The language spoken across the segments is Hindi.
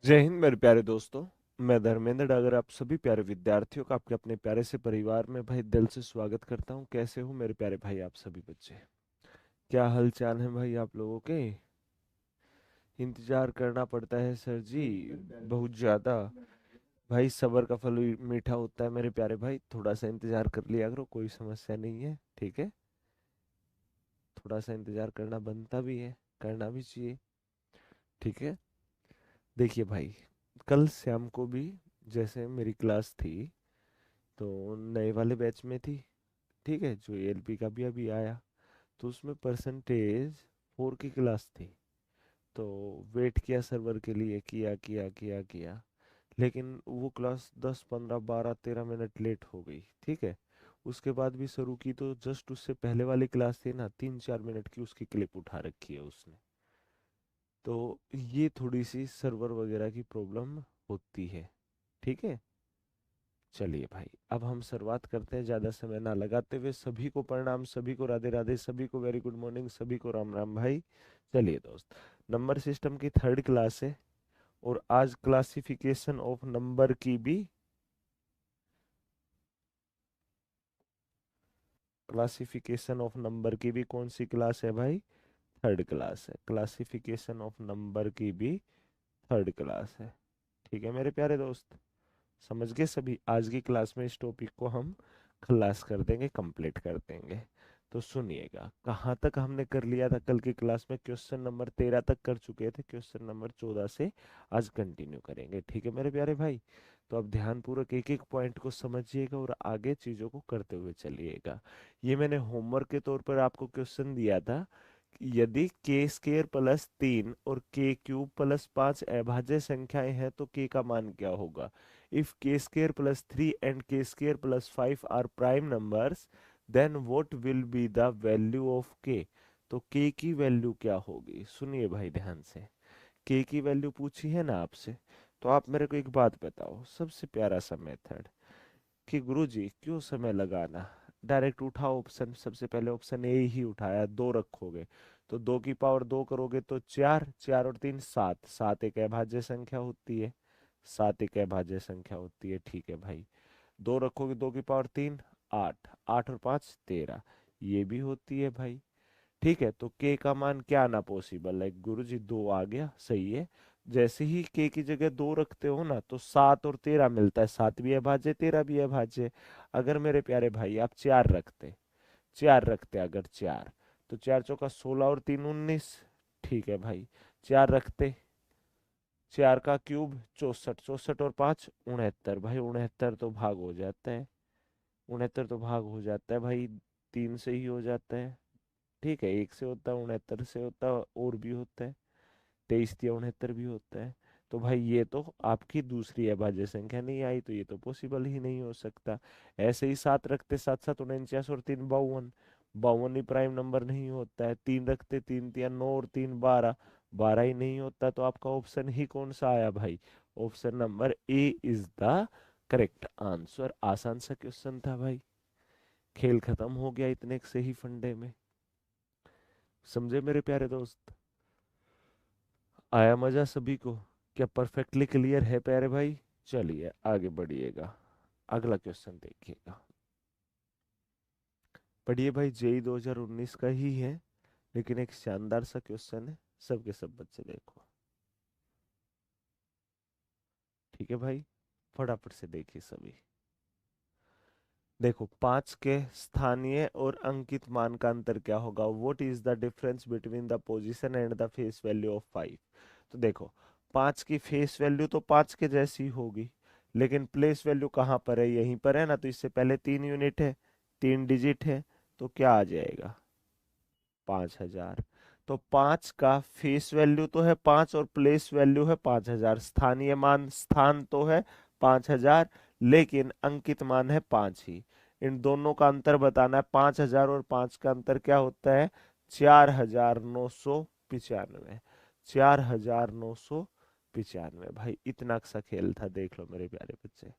जय हिंद मेरे प्यारे दोस्तों। मैं धर्मेंद्र डागर आप सभी प्यारे विद्यार्थियों का आपके अपने प्यारे से परिवार में भाई दिल से स्वागत करता हूँ। कैसे हो मेरे प्यारे भाई आप सभी बच्चे? क्या हालचाल है भाई आप लोगों के? इंतजार करना पड़ता है सर जी, बहुत ज्यादा। भाई सब्र का फल मीठा होता है मेरे प्यारे भाई, थोड़ा सा इंतजार कर लिया करो, कोई समस्या नहीं है, ठीक है। थोड़ा सा इंतजार करना बनता भी है, करना भी चाहिए, ठीक है। देखिए भाई, कल शाम को भी जैसे मेरी क्लास थी तो नए वाले बैच में थी, ठीक है, जो एएलपी का भी अभी आया, तो उसमें परसेंटेज 4 की क्लास थी। तो वेट किया सर्वर के लिए, किया किया किया किया, लेकिन वो क्लास 10 15 12 13 मिनट लेट हो गई, ठीक है। उसके बाद भी शुरू की तो जस्ट उससे पहले वाली क्लास थी ना, 3 4 मिनट की उसकी क्लिप उठा रखी है उसने। तो ये थोड़ी सी सर्वर वगैरह की प्रॉब्लम होती है, ठीक है। चलिए भाई, अब हम शुरुआत करते हैं ज्यादा समय ना लगाते हुए। सभी को प्रणाम, सभी को राधे राधे, सभी को वेरी गुड मॉर्निंग, सभी को राम राम भाई। चलिए दोस्त, नंबर सिस्टम की थर्ड क्लास है और आज क्लासिफिकेशन ऑफ नंबर की भी क्लासिफिकेशन ऑफ नंबर की भी कौन सी क्लास है भाई? थर्ड क्लास है। क्लासिफिकेशन ऑफ नंबर की भी थर्ड क्लास है, ठीक है मेरे प्यारे दोस्त। समझ गए सभी? आज की क्लास में इस टॉपिक को हम खलास कर देंगे, कंप्लीट कर देंगे। तो सुनिएगा, कहाँ तक हमने कर लिया था कल की क्लास में? क्वेश्चन नंबर 13 तक कर चुके थे, क्वेश्चन नंबर 14 से आज कंटिन्यू करेंगे, ठीक है मेरे प्यारे भाई। तो अब ध्यानपूर्वक एक एक पॉइंट को समझिएगा और आगे चीजों को करते हुए चलिएगा। ये मैंने होमवर्क के तौर पर आपको क्वेश्चन दिया था कि यदि के स्क्र प्लस 3 और के क्यूब प्लस 5 अभाज्य संख्याएं हैं तो के का मान क्या होगा? If k square plus 3 and k square plus 5 are prime numbers, then what will be the value of k? तो k की वैल्यू क्या होगी? सुनिए भाई ध्यान से, k की वैल्यू पूछी है ना आपसे, तो आप मेरे को एक बात बताओ, सबसे प्यारा सा मेथड कि गुरुजी क्यों समय लगाना, डायरेक्ट उठाओ ऑप्शन। सबसे पहले ऑप्शन ए ही उठाया, 2 रखोगे तो 2 की पावर 2 करोगे तो 4, 4 और 3 7, 7 एक अभाज्य संख्या होती है, 7 एक अभाज्य संख्या होती है, ठीक है भाई। 2 रखोगे 2 की पावर 3, 8, 8 और 5 13, ये भी होती है भाई, ठीक है। तो के का मान क्या आना पॉसिबल है गुरुजी? 2 आ गया, सही है। जैसे ही के की जगह 2 रखते हो ना तो 7 और 13 मिलता है, 7 भी अभाज्य 13 भी अभाज्य। अगर मेरे प्यारे भाई आप 4 रखते, 4 रखते अगर 4, तो 4 चौका 16 और 3 19, ठीक है भाई। 4 रखते, 4 का क्यूब 64, 64 और 5 69 भाई, 69 तो भाग हो जाता है, 69 तो भाग हो जाता है भाई, 3 से ही हो जाता है, ठीक है। 1 से होता है, 69 से होता है, और भी होता है, 23 या 69 भी होता है। तो भाई ये तो आपकी दूसरी अभाज्य संख्या नहीं आई, तो ये तो पॉसिबल ही नहीं हो सकता। ऐसे ही 7 रखते, 7 7 49 और 3 52, 52 ही प्राइम नंबर नहीं होता है। 3 रखते, 3 3 9 और 3 12, 12 ही नहीं होता। तो आपका ऑप्शन ही कौन सा आया भाई? Option number A is the correct answer. आसान सा क्वेश्चन था भाई, खेल खत्म हो गया इतने से ही फंडे में। समझे मेरे प्यारे दोस्त? आया मजा सभी को? क्या परफेक्टली क्लियर है प्यारे भाई? चलिए आगे बढ़िएगा, अगला क्वेश्चन देखिएगा। पढ़िए भाई, जेई 2019 का ही है, लेकिन एक शानदार सा क्वेश्चन है, सबके सब बच्चे देखो, ठीक है भाई। फटाफट से देखिए सभी। देखो, 5 के स्थानीय और अंकित मान का अंतर क्या होगा? What is the difference between the position and the face value of 5? तो देखो, 5 की फेस वैल्यू तो 5 के जैसी होगी, लेकिन प्लेस वैल्यू कहाँ पर है? यहीं पर है ना। तो इससे पहले 3 यूनिट है, 3 डिजिट है, तो क्या आ जाएगा? 5000। तो 5 का फेस वैल्यू तो है 5 और प्लेस वैल्यू है 5000, स्थानीय मान स्थान तो है 5000, लेकिन अंकित मान है 5 ही। इन दोनों का अंतर बताना है। 5000 और 5 का अंतर क्या होता है? 4995। 4995 भाई, इतना सा खेल था, देख लो मेरे प्यारे बच्चे।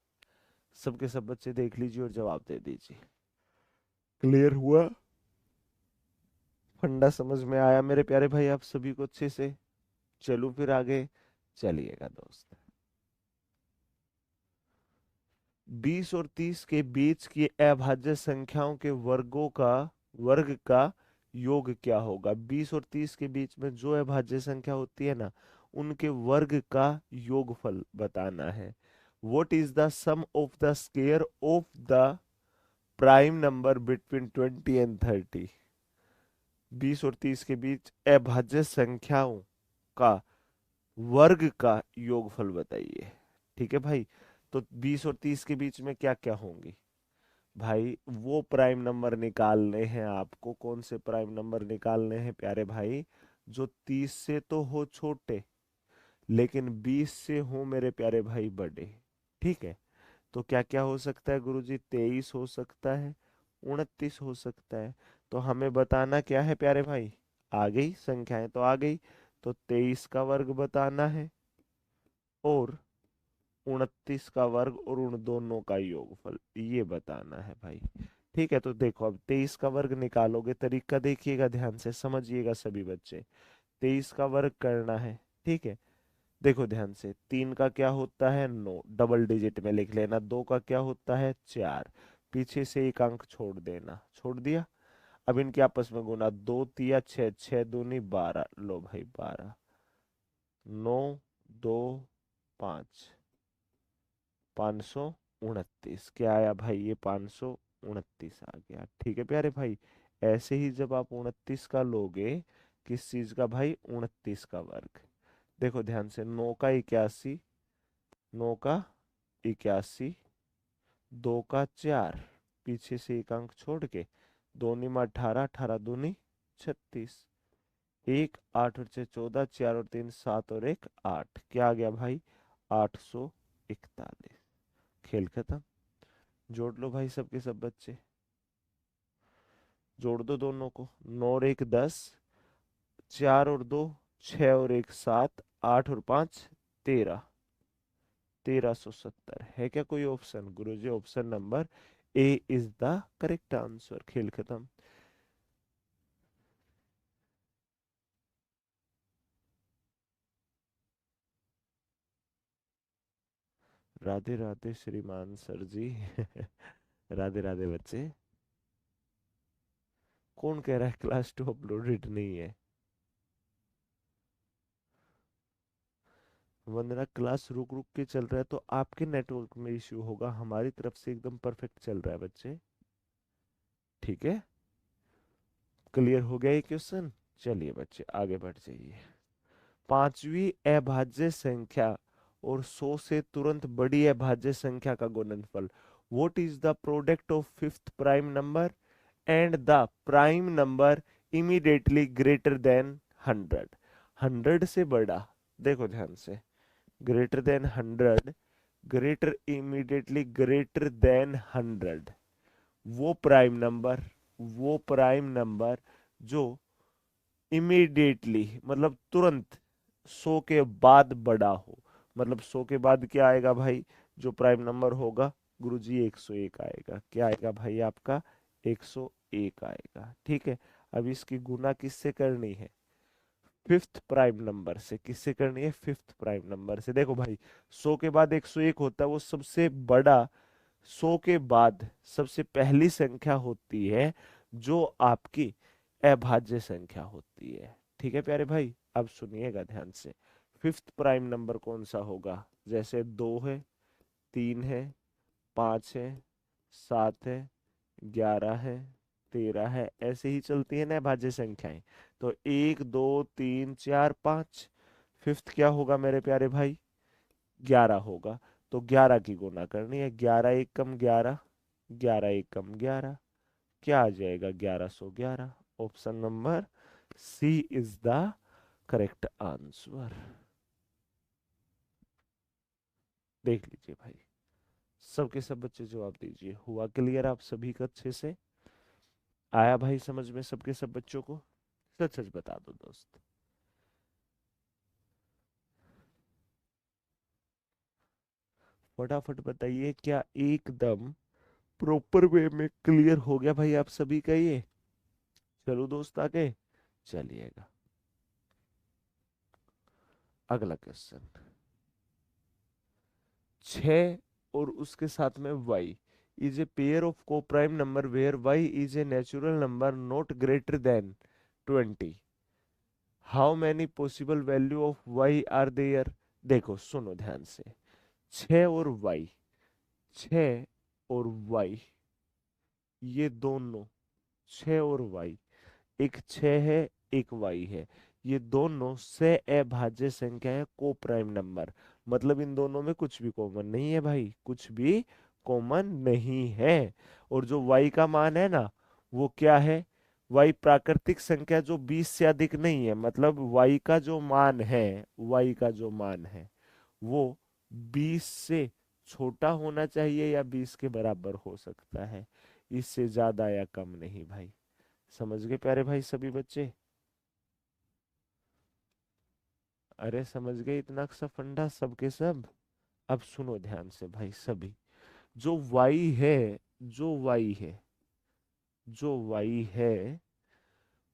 सबके सब बच्चे देख लीजिए और जवाब दे दीजिए। क्लियर हुआ? फंडा समझ में आया मेरे प्यारे भाई आप सभी को अच्छे से? चलो फिर आगे चलिएगा दोस्त, 20 और 30 के बीच की अभाज्य संख्याओं के वर्ग का योग क्या होगा? 20 और 30 के बीच में जो अभाज्य संख्या होती है ना, उनके वर्ग का योगफल बताना है। What is the sum of the square of the prime number between 20 and 30? 20 और 30 के बीच अभाज्य संख्याओं का वर्ग का योगफल बताइए। ठीक है भाई, तो 20 और 30 के बीच में क्या क्या होंगी भाई? वो प्राइम नंबर निकालने हैं आपको। कौन से प्राइम नंबर निकालने हैं प्यारे भाई? जो 30 से तो हो छोटे, लेकिन 20 से हो मेरे प्यारे भाई बड़े। ठीक है, तो क्या क्या हो सकता है गुरुजी? 23 हो सकता है, 29 हो सकता है। तो हमें बताना क्या है प्यारे भाई? आ गई संख्याएं तो आ गई, तो 23 का वर्ग बताना है और 29 का वर्ग और उन दोनों का योगफल ये बताना है भाई। ठीक है, तो देखो अब 23 का वर्ग निकालोगे, तरीका देखिएगा ध्यान से, समझिएगा सभी बच्चे। 23 का वर्ग करना है, ठीक है। देखो ध्यान से, 3 का क्या होता है? 9, डबल डिजिट में लिख लेना। 2 का क्या होता है? 4, पीछे से एक अंक छोड़ देना, छोड़ दिया। अब इनके आपस में गुना, 2 तिया 6, 6 दूनी 12, लो भाई 12, 9 2 5, 529। क्या आया भाई? ये 529 आ गया। ठीक है प्यारे भाई, ऐसे ही जब आप 29 का लोगे, किस चीज का भाई? 29 का वर्ग। देखो ध्यान से, 9 का 81, 9 का 81, 2 का 4, पीछे से एक अंक छोड़ के, 2 निमा 18, 18 दूनी 36, 1 8 और 6 14, 4 और 3 7 और 1 8, क्या आ गया भाई? 841। खेल खत्म। जोड़ लो भाई सबके सब बच्चे, जोड़ दो दोनों को। 9 और 1 10, 4 और 2 6 और 1 7, 8 और 5 13, 1370। है क्या कोई option? Guruji option number A is the correct answer. खेल खत्म। राधे राधे श्रीमान सर जी। राधे राधे बच्चे। कौन कह रहा है क्लास 2 अपलोडेड नहीं है? वंदना, क्लास रुक रुक के चल रहा है तो आपके नेटवर्क में इश्यू होगा, हमारी तरफ से एकदम परफेक्ट चल रहा है बच्चे। ठीक है, क्लियर हो गया ये क्वेश्चन? चलिए बच्चे आगे बढ़ जाइए। पांचवी अभाज्य संख्या और 100 से तुरंत बड़ी अभाज्य संख्या का गुणनफल। What is the product of fifth prime number and the prime number immediately greater than 100? 100 से बड़ा, देखो ध्यान से, greater than 100, greater immediately greater than 100, वो प्राइम नंबर, वो प्राइम नंबर जो इमीडिएटली मतलब तुरंत 100 के बाद बड़ा हो। मतलब 100 के बाद क्या आएगा भाई? जो प्राइम नंबर होगा गुरुजी 101 आएगा। क्या आएगा भाई आपका? 101 आएगा। ठीक है, अब इसकी गुना किससे करनी है? फिफ्थ प्राइम नंबर से। किससे करनी है? फिफ्थ प्राइम नंबर से। देखो भाई, 100 के बाद 101 होता है, वो सबसे बड़ा 100 के बाद सबसे पहली संख्या होती है जो आपकी अभाज्य संख्या होती है। ठीक है प्यारे भाई, अब सुनिएगा ध्यान से। फिफ्थ प्राइम नंबर कौन सा होगा? जैसे 2 है, 3 है, 5 है, 7 है, 11 है, 13 है, ऐसे ही चलती है ना अभाज्य संख्याएं। तो 1 2 3 4 5, फिफ्थ क्या होगा मेरे प्यारे भाई? 11 होगा। तो 11 की गुना करनी है। 11 एक कम 11, 11 एक कम 11, क्या आ जाएगा? 1111। Option number C is the correct answer. देख लीजिए भाई, सबके सब बच्चे जवाब दीजिए। हुआ क्लियर आप सभी का अच्छे से? आया भाई समझ में सबके सब बच्चों को? सच सच बता दो दोस्त। फटाफट बताइए, क्या एकदम प्रॉपर वे में क्लियर हो गया भाई आप सभी का ये? चलो दोस्त आगे चलिएगा। अगला क्वेश्चन, 6 और उसके साथ में y is a pair of coprime number where y is a natural number not greater than 20। How many possible value of y are there. देखो सुनो ध्यान से, 6 और y, 6 और y, ये दोनों 6 और y, एक 6 है एक y है, ये दोनों से अभाज्य संख्या है को प्राइम नंबर। मतलब इन दोनों में कुछ भी कॉमन नहीं है भाई, कुछ भी कॉमन नहीं है। और जो y का मान है ना, वो क्या है, y प्राकृतिक संख्या जो 20 से अधिक नहीं है। मतलब y का जो मान है, y का जो मान है वो 20 से छोटा होना चाहिए या 20 के बराबर हो सकता है, इससे ज्यादा या कम नहीं भाई। समझ गए प्यारे भाई सभी बच्चे? अरे समझ गए इतना सा फंडा सबके सब। अब सुनो ध्यान से भाई सभी, जो y है, जो y है, जो y है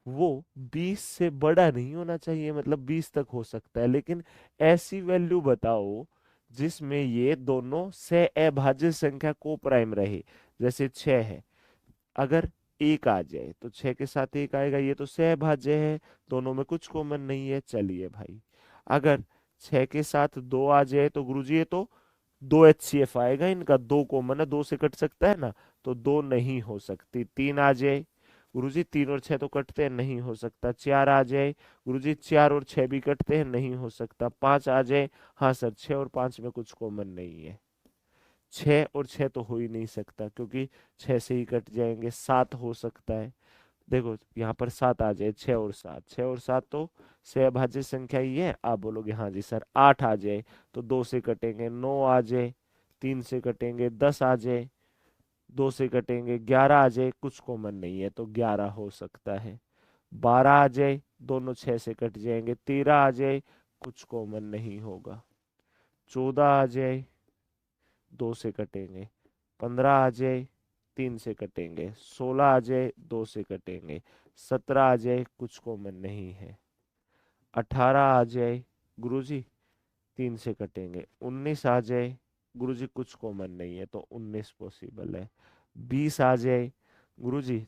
वो 20 से बड़ा नहीं होना चाहिए। मतलब 20 तक हो सकता है, लेकिन ऐसी वैल्यू बताओ जिसमें ये दोनों से अभाज्य संख्या को प्राइम रहे। जैसे 6 है, अगर एक आ जाए तो 6 के साथ एक आएगा, ये तो सहभाज्य है, दोनों में कुछ कॉमन नहीं है। चलिए भाई, अगर 6 के साथ 2 आ जाए तो गुरुजी ये तो 2 HCF आएगा, इनका 2 कॉमन है, 2 से कट सकता है ना, तो 2 नहीं हो सकती। 3 आ जाए गुरुजी, 3 और 6 तो कटते हैं, नहीं हो सकता। 4 आ जाए गुरुजी, 4 और 6 भी कटते हैं, नहीं हो सकता। 5 आ जाए, हाँ सर 6 और 5 में कुछ कॉमन नहीं है। 6 और 6 तो हो ही नहीं सकता, क्योंकि 6 से ही कट जाएंगे। 7 हो सकता है, देखो यहाँ पर 7 आ जाए, 6 और 7, 6 और 7 तो सहभाज्य संख्या ही है। आप बोलोगे हाँ जी सर। 8 आ जाए तो 2 से कटेंगे। 9 आ जाए 3 से कटेंगे। 10 आ जाए 2 से कटेंगे। 11 आ जाए, कुछ कॉमन नहीं है तो 11 हो सकता है। 12 आ जाए, दोनों 6 से कट जाएंगे। 13 आ जाए, कुछ कॉमन नहीं होगा। 14 आ जाए, 2 से कटेंगे। 15 आ जाए, 3 से कटेंगे। 16 आ जाए, 2 से कटेंगे। 17 आ जाए, कुछ कॉमन नहीं है। 18 आ जाए गुरुजी, 3 से कटेंगे। 19 आ जाए गुरुजी, कुछ कॉमन नहीं है तो 19 पॉसिबल है। 20 आ जाए गुरुजी,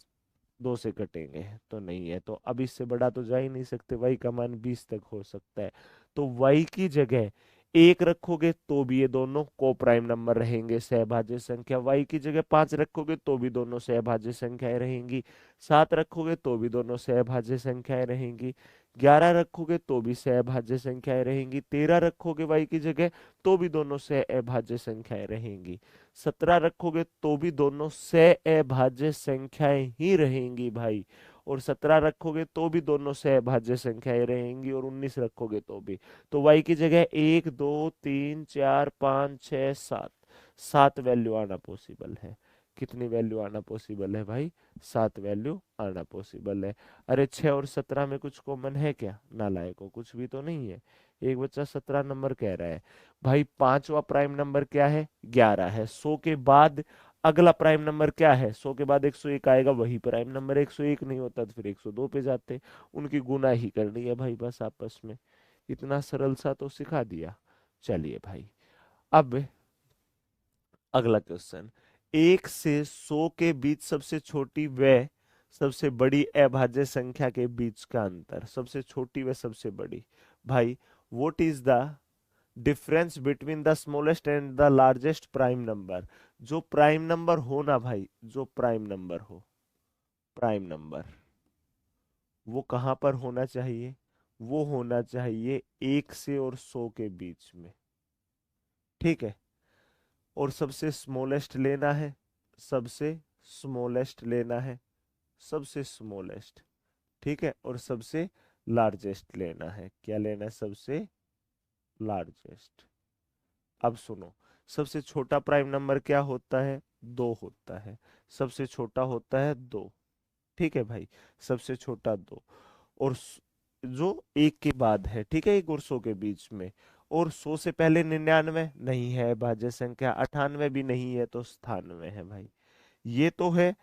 2 से कटेंगे तो नहीं है। तो अब इससे बड़ा तो जा ही नहीं सकते, y का मान 20 तक हो सकता है। तो y की जगह 1 रखोगे तो भी ये दोनों को प्राइम नंबर रहेंगे, सहभाज्य संख्या। y की जगह 5 रखोगे तो भी दोनों सहभाज्य संख्याएं रहेंगी। 7 रखोगे तो भी दोनों सहभाज्य संख्याएं रहेंगी। 11 रखोगे तो भी सहभाज्य संख्याएं रहेंगी। 13 रखोगे y की जगह तो भी दोनों सहभाज्य संख्याएं रहेंगी। 17 रखोगे तो भी दोनों सहअभाज्य संख्याएं ही रहेंगी भाई। और 17 रखोगे तो भी दोनों सहअभाज्य संख्याएं रहेंगी। और 19 रखोगे तो भी। तो y की जगह 1 2 3 4 5 6 7, 7 वैल्यू आना पॉसिबल है। कितनी वैल्यू आना पॉसिबल है भाई? 7 वैल्यू आना पॉसिबल है। अरे 6 और 17 में कुछ कॉमन है क्या? नालायकों, कुछ भी तो नहीं है। एक बच्चा 17 नंबर कह रहा है। भाई पांचवा प्राइम नंबर क्या है? 11 है। 100 के बाद अगला प्राइम नंबर क्या है? 100 के बाद 101 आएगा, वही प्राइम नंबर। 101 नहीं होता तो फिर 102 पे जाते। उनकी गुना ही करनी है भाई बस आपस में। इतना सरल सा तो सिखा दिया। चलिए भाई, अब अगला क्वेश्चन। 1 से 100 के बीच सबसे छोटी व सबसे बड़ी अभाज्य संख्या के बीच का अंतर। सबसे छोटी व सबसे बड़ी। भाई what is the difference between the smallest and the largest prime number. जो प्राइम नंबर हो ना भाई, जो प्राइम नंबर हो, प्राइम नंबर वो कहां पर होना चाहिए? वो होना चाहिए 1 से और 100 के बीच में। ठीक है। और सबसे स्मॉलेस्ट लेना है, सबसे स्मॉलेस्ट लेना है, सबसे स्मॉलेस्ट। ठीक है। और सबसे लार्जेस्ट लेना है। क्या लेना है? सबसे लार्जेस्ट। अब सुनो, सबसे छोटा प्राइम नंबर क्या होता है? 2 होता है। सबसे छोटा होता है 2। ठीक है भाई, सबसे छोटा 2। और जो 1 के बाद है, ठीक है, 1 और 100 के बीच में। और 100 से पहले 99 नहीं है भाज्य संख्या। 98 भी नहीं है तो 97 है भाई। ये तो है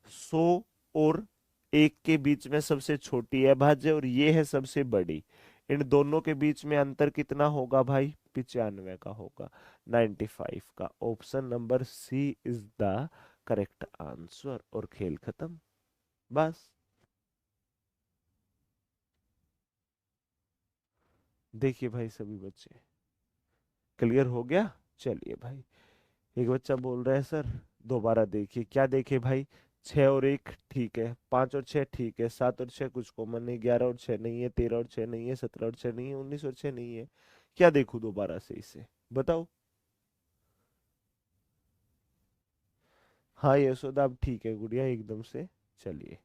100 और 1 के बीच में सबसे छोटी है भाज्य, और ये है सबसे बड़ी। इन दोनों के बीच में अंतर कितना होगा भाई? 95 का होगा, 95 का। Option number C is the correct answer और खेल खत्म। बस देखिए भाई सभी बच्चे, क्लियर हो गया। चलिए भाई, एक बच्चा बोल रहा है सर दोबारा देखिए। क्या देखे भाई? 6 और 1 ठीक है, 5 और 6 ठीक है, 7 और 6 कुछ कॉमन नहीं, 11 और 6 नहीं है, 13 और 6 नहीं है, 17 और 6 नहीं है, 19 और 6 नहीं है। क्या देखूं दोबारा से इसे, बताओ। हाँ यशोदा अब ठीक है गुड़िया एकदम से। चलिए,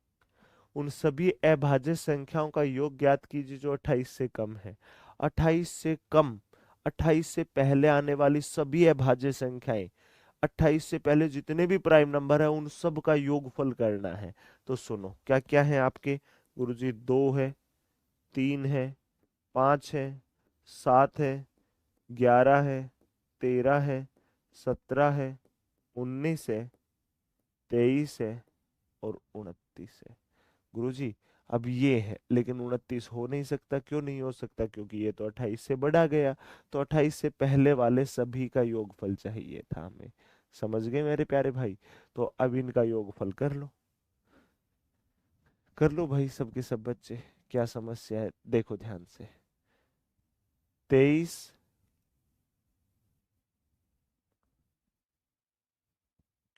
उन सभी अभाज्य संख्याओं का योग ज्ञात कीजिए जो 28 से कम है। 28 से कम, 28 से पहले आने वाली सभी अभाज्य संख्याएं, 28 से पहले जितने भी प्राइम नंबर है उन सब का योगफल करना है। तो सुनो क्या क्या है आपके गुरुजी। 2 है, 3 है, 5 है, 7 है, 11 है, 13 है, 17 है, 19 है, 23 है और 29 है। गुरुजी अब ये है, लेकिन 29 हो नहीं सकता। क्यों नहीं हो सकता? क्योंकि ये तो 28 से बढ़ा गया। तो 28 से पहले वाले सभी का योगफल चाहिए था हमें। समझ गए मेरे प्यारे भाई? तो अब इनका योगफल कर लो, कर लो भाई सबके सब बच्चे। क्या समस्या है देखो ध्यान से। 23,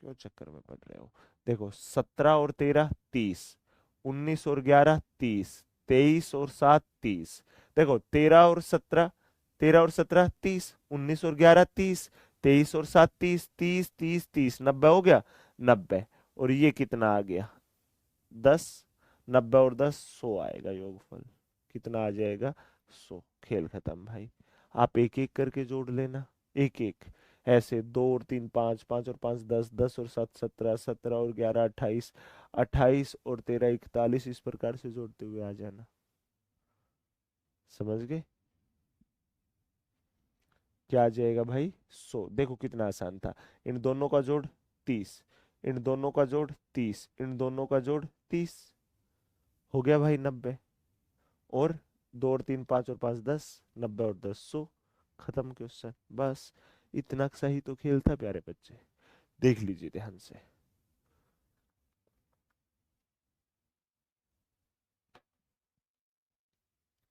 क्यों चक्कर में पड़ रहे हो? देखो 17 और 13 30, 19 और 11 30, 23 और 7 30। देखो 13 और 17, 13 और 17 30, 19 और 11 30, 23 और 7 30, 30 30 30, 90 हो गया। 90 और ये कितना आ गया? 10। 90 और 10 100 आएगा योगफल। कितना आ जाएगा? 100। खेल खत्म भाई। आप एक एक करके जोड़ लेना, एक एक ऐसे। 2 और 3 5, 5 और 5 10, 10 और 7 17, 17 और 11 28, 28 और 13 41, इस प्रकार से जोड़ते हुए आ जाना। समझ गए? क्या आ जाएगा भाई? 100। देखो कितना आसान था। इन दोनों का जोड़ 30, इन दोनों का जोड़ 30, इन दोनों का जोड़ 30, हो गया भाई 90। और 2 और 3 5 और 5 10, 90 और 10 100। खत्म क्वेश्चन। बस इतना सही तो खेल था प्यारे बच्चे। देख लीजिए ध्यान से।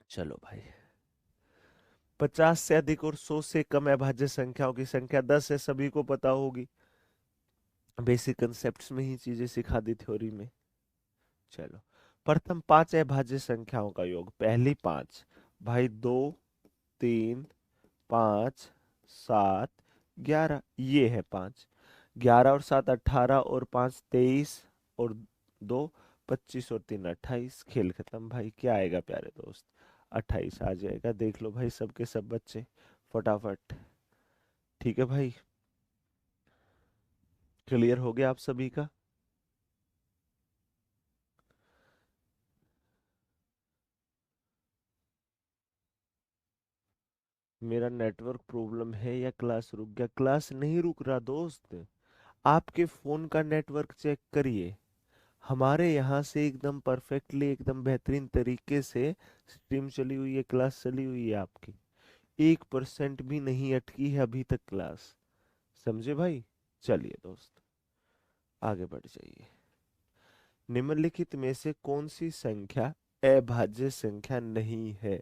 चलो भाई, 50 से अधिक और 100 से कम अभाज्य संख्याओं की संख्या 10 है, सभी को पता होगी। बेसिक कंसेप्ट्स में ही चीजें सिखा दी थ्योरी में। चलो, प्रथम 5 अभाज्य संख्याओं का योग। पहली 5 भाई, 2 3 5 7 11, ये है 5। 11 और 7 18 और 5 23 और 2 25 और 3 28। खेल खत्म भाई। क्या आएगा प्यारे दोस्त? 28 आ जाएगा। देख लो भाई सबके सब बच्चे फटाफट। ठीक है भाई, क्लियर हो गया आप सभी का? मेरा नेटवर्क प्रॉब्लम है या क्लास रुक गया? क्लास नहीं रुक रहा दोस्त, आपके फोन का नेटवर्क चेक करिए। हमारे यहाँ से एकदम परफेक्टली, एकदम बेहतरीन तरीके से स्ट्रीम चली हुई है, क्लास चली हुई है आपकी। 1% भी नहीं अटकी है अभी तक क्लास। समझे भाई? चलिए दोस्त, आगे बढ़ जाइए। निम्नलिखित में से कौन सी संख्या अभाज्य संख्या नहीं है?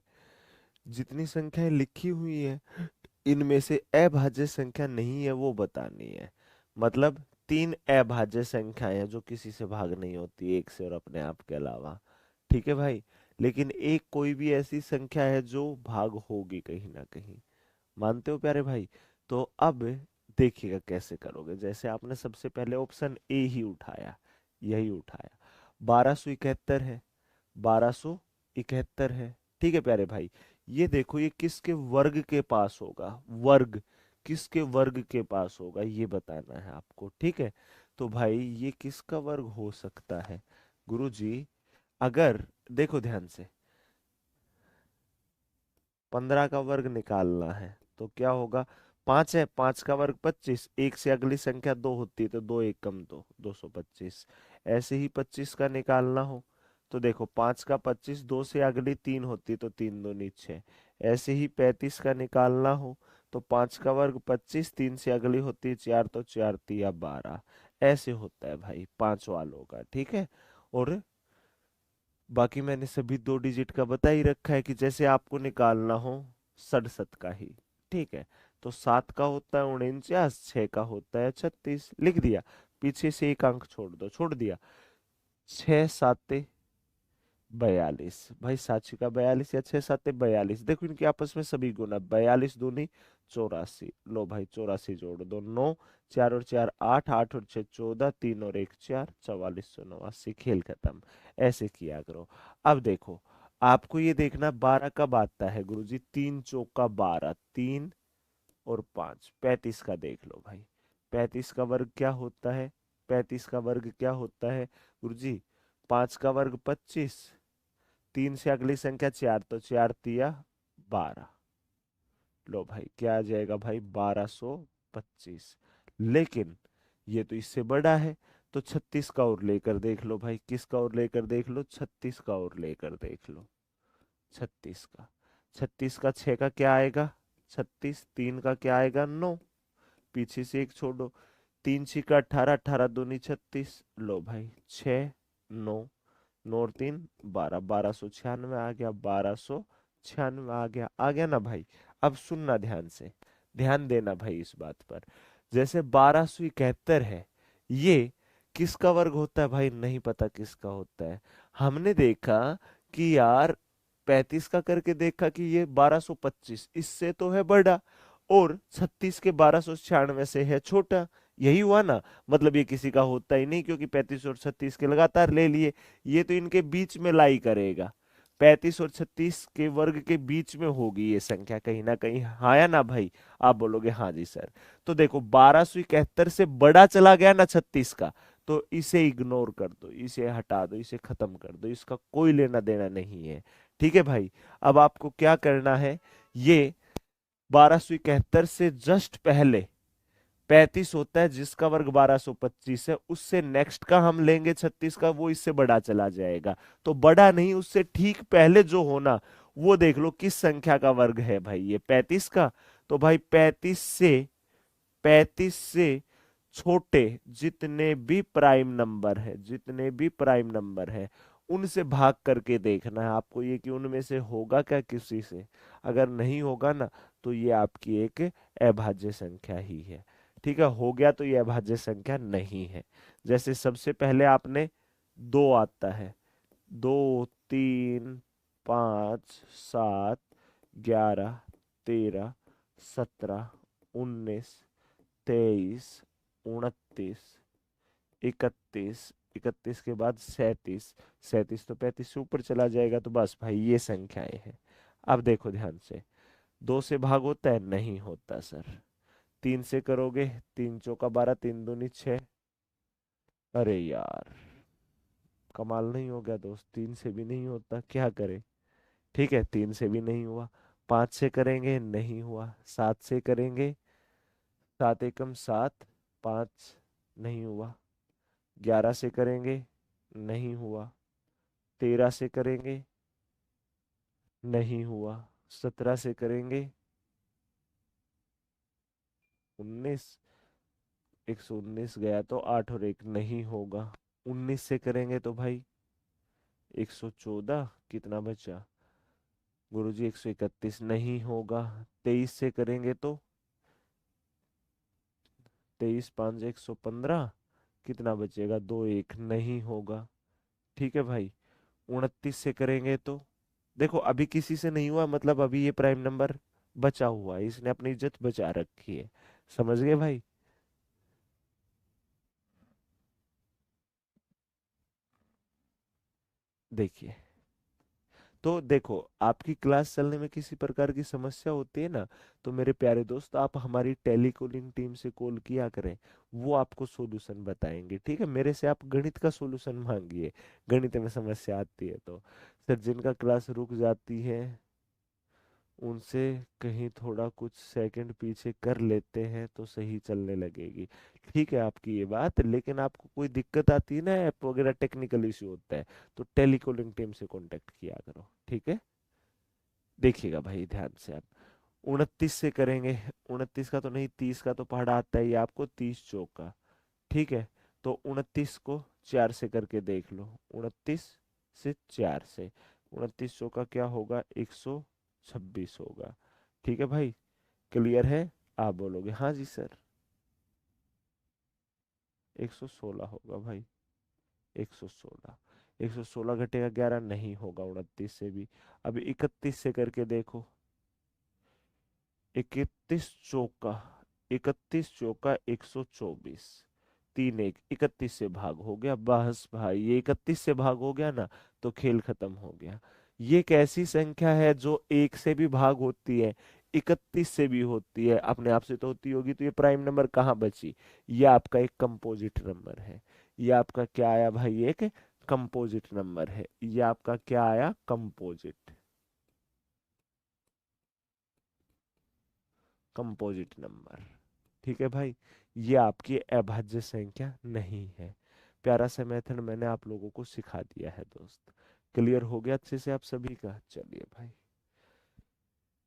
जितनी संख्याएं लिखी हुई है इनमें से अभाज्य संख्या नहीं है वो बतानी है। मतलब 3 अभाज्य संख्याएं हैं जो किसी से भाग नहीं होती, एक से और अपने आप के अलावा। ठीक है भाई? लेकिन एक कोई भी ऐसी संख्या है जो भाग होगी कहीं ना कहीं। मानते हो प्यारे भाई? तो अब देखिएगा कैसे करोगे। जैसे आपने सबसे पहले ऑप्शन ए ही उठाया, यही उठाया। 1271 है, 1271 है। ठीक है प्यारे भाई? ये देखो ये किसके वर्ग के पास होगा? वर्ग, किसके वर्ग के पास होगा ये बताना है आपको। ठीक है? तो भाई ये किसका वर्ग हो सकता है गुरुजी? अगर देखो ध्यान से, 15 का वर्ग निकालना है तो क्या होगा? 5 है, 5 का वर्ग 25, एक से अगली संख्या 2 होती है तो 2 एक कम 2, 225। ऐसे ही 25 का निकालना हो तो देखो 5 का 25, 2 से अगली 3 होती तो 3 2 6। ऐसे ही 35 का निकालना हो तो 5 का वर्ग 25, 3 से अगली होती है 4, तो 4 तिया 12। ऐसे होता है भाई 5 वालों का, ठीक है। और बाकी मैंने सभी 2 डिजिट का बता ही रखा है कि जैसे आपको निकालना हो 67 का ही, ठीक है। तो 7 का होता है 49, 6 का होता है 36, लिख दिया। पीछे से एक अंक छोड़ दिया। 6 7 42, भाई साची का 42 या 6 7 42, देखो इनके आपस में सभी गुना, 42 दूनी 84, लो भाई 84 जोड़ दो, 9, 4 और 4 8, 8 और 6 14, 3 और 1 4, 4489, खेल खत्म। ऐसे किया करो। अब देखो, आपको ये देखना 12 कब आता है गुरुजी, 3 चौका 12, 3 और 5, 35 का देख लो भाई। 35 का वर्ग क्या होता है, 35 का वर्ग क्या होता है गुरुजी, 5 का वर्ग 25, 3 से अगली संख्या 4, तो 4 तिया 12, लो भाई क्या आ जाएगा भाई 1225। लेकिन ये तो इससे बड़ा है, तो 36 का और लेकर देख लो भाई, किसका और लेकर देख लो, 36 का और लेकर देख लो। 36 का, 36 का 6 का क्या आएगा 36, 3 का क्या आएगा 9, पीछे से एक छोड़ो, 3 छिका 18, 18 दूनी 36, लो भाई 6 9, 9 और 3 12, 1296 आ गया, 1296 आ गया ना भाई। अब सुनना ध्यान से, ध्यान देना भाई इस बात पर। जैसे 1271 है, ये किसका वर्ग होता है भाई, नहीं पता किसका होता है। हमने देखा कि यार 35 का करके देखा कि ये 1225 इससे तो है बड़ा, और 36 के 1296 से है छोटा, यही हुआ ना। मतलब ये किसी का होता ही नहीं, क्योंकि 35 और 36 के लगातार ले लिए, ये तो इनके बीच में लाई करेगा। 35 और 36 के वर्ग के बीच में होगी ये संख्या कहीं ना कहीं, हाँ या ना भाई। आप बोलोगे हाँ जी सर। तो देखो 1271 से बड़ा चला गया ना 36 का, तो इसे इग्नोर कर दो, इसे हटा दो, इसे खत्म कर दो, इसका कोई लेना देना नहीं है। ठीक है भाई। अब आपको क्या करना है, ये 1271 से जस्ट पहले 35 होता है जिसका वर्ग 1225 है, उससे नेक्स्ट का हम लेंगे 36 का, वो इससे बड़ा चला जाएगा। तो बड़ा नहीं, उससे ठीक पहले जो होना वो देख लो किस संख्या का वर्ग है भाई, ये 35 का। तो भाई 35 से छोटे जितने भी प्राइम नंबर है, जितने भी प्राइम नंबर है, उनसे भाग करके देखना है आपको ये कि उनमें से होगा क्या किसी से। अगर नहीं होगा ना, तो ये आपकी एक अभाज्य संख्या ही है। ठीक है, हो गया तो ये अभाज्य संख्या नहीं है। जैसे सबसे पहले आपने 2 आता है, 2 3 5 7 11 13 17 19 23 29 31, 31 के बाद 37, 37 तो 35 से ऊपर चला जाएगा, तो बस भाई ये संख्याएं हैं। अब देखो ध्यान से, 2 से भाग होता है, नहीं होता सर। 3 से करोगे, 3 चौका 12, 3 दूनी 6, अरे यार कमाल नहीं हो गया दोस्त, 3 से भी नहीं होता, क्या करे। ठीक है, 3 से भी नहीं हुआ, 5 से करेंगे नहीं हुआ, 7 से करेंगे, 7 एकम 7, 5 नहीं हुआ, 11 से करेंगे नहीं हुआ, 13 से करेंगे नहीं हुआ, 17 से करेंगे 19, 119 गया तो 8 और 1 नहीं होगा, 19 से करेंगे तो भाई 114, कितना बचा गुरुजी 131 नहीं होगा, 23 से करेंगे तो 23 5 115, कितना बचेगा 2 1 नहीं होगा। ठीक है भाई, 29 से करेंगे तो देखो अभी किसी से नहीं हुआ, मतलब अभी ये प्राइम नंबर बचा हुआ है, इसने अपनी इज्जत बचा रखी है। समझ गए भाई। देखिए, तो देखो आपकी क्लास चलने में किसी प्रकार की समस्या होती है ना, तो मेरे प्यारे दोस्त आप हमारी टेलीकॉलिंग टीम से कॉल किया करें, वो आपको सॉल्यूशन बताएंगे। ठीक है, मेरे से आप गणित का सॉल्यूशन मांगिए, गणित में समस्या आती है तो। सर जिनका क्लास रुक जाती है उनसे कहीं थोड़ा कुछ सेकंड पीछे कर लेते हैं तो सही चलने लगेगी। ठीक है आपकी ये बात, लेकिन आपको कोई दिक्कत आती है ना, ऐप वगैरह टेक्निकल इश्यू होता है, तो टेलीकॉलिंग टीम से कांटेक्ट किया करो। ठीक है, देखिएगा भाई ध्यान से आप। 29 से करेंगे, 29 का तो नहीं, 30 का तो पहाड़ा आता है ये आपको, 30 चौका, ठीक है। तो 29 को 4 से करके देख लो, 29 से 4 से, 29 चौका क्या होगा, 126 होगा। ठीक है भाई, क्लियर है? आप बोलोगे हाँ जी सर। 116 होगा भाई, 116। 116 घटेगा 11, नहीं होगा 29 से भी। अब 31 से करके देखो, 31 चौका, 31 चौका 124, 31 से भाग हो गया, बस भाई ये 31 से भाग हो गया ना, तो खेल खत्म हो गया। ये एक ऐसी संख्या है जो एक से भी भाग होती है, 31 से भी होती है, अपने आप से तो होती होगी, तो ये प्राइम नंबर कहाँ बची? ये आपका एक कंपोजिट नंबर है। ये आपका क्या आया भाई, एक कंपोजिट नंबर है। ये आपका क्या आया, कंपोजिट, कंपोजिट नंबर। ठीक है भाई, ये आपकी अभाज्य संख्या नहीं है। प्यारा सा मेथड मैंने आप लोगों को सिखा दिया है दोस्त। क्लियर हो गया अच्छे से आप सभी का? चलिए भाई,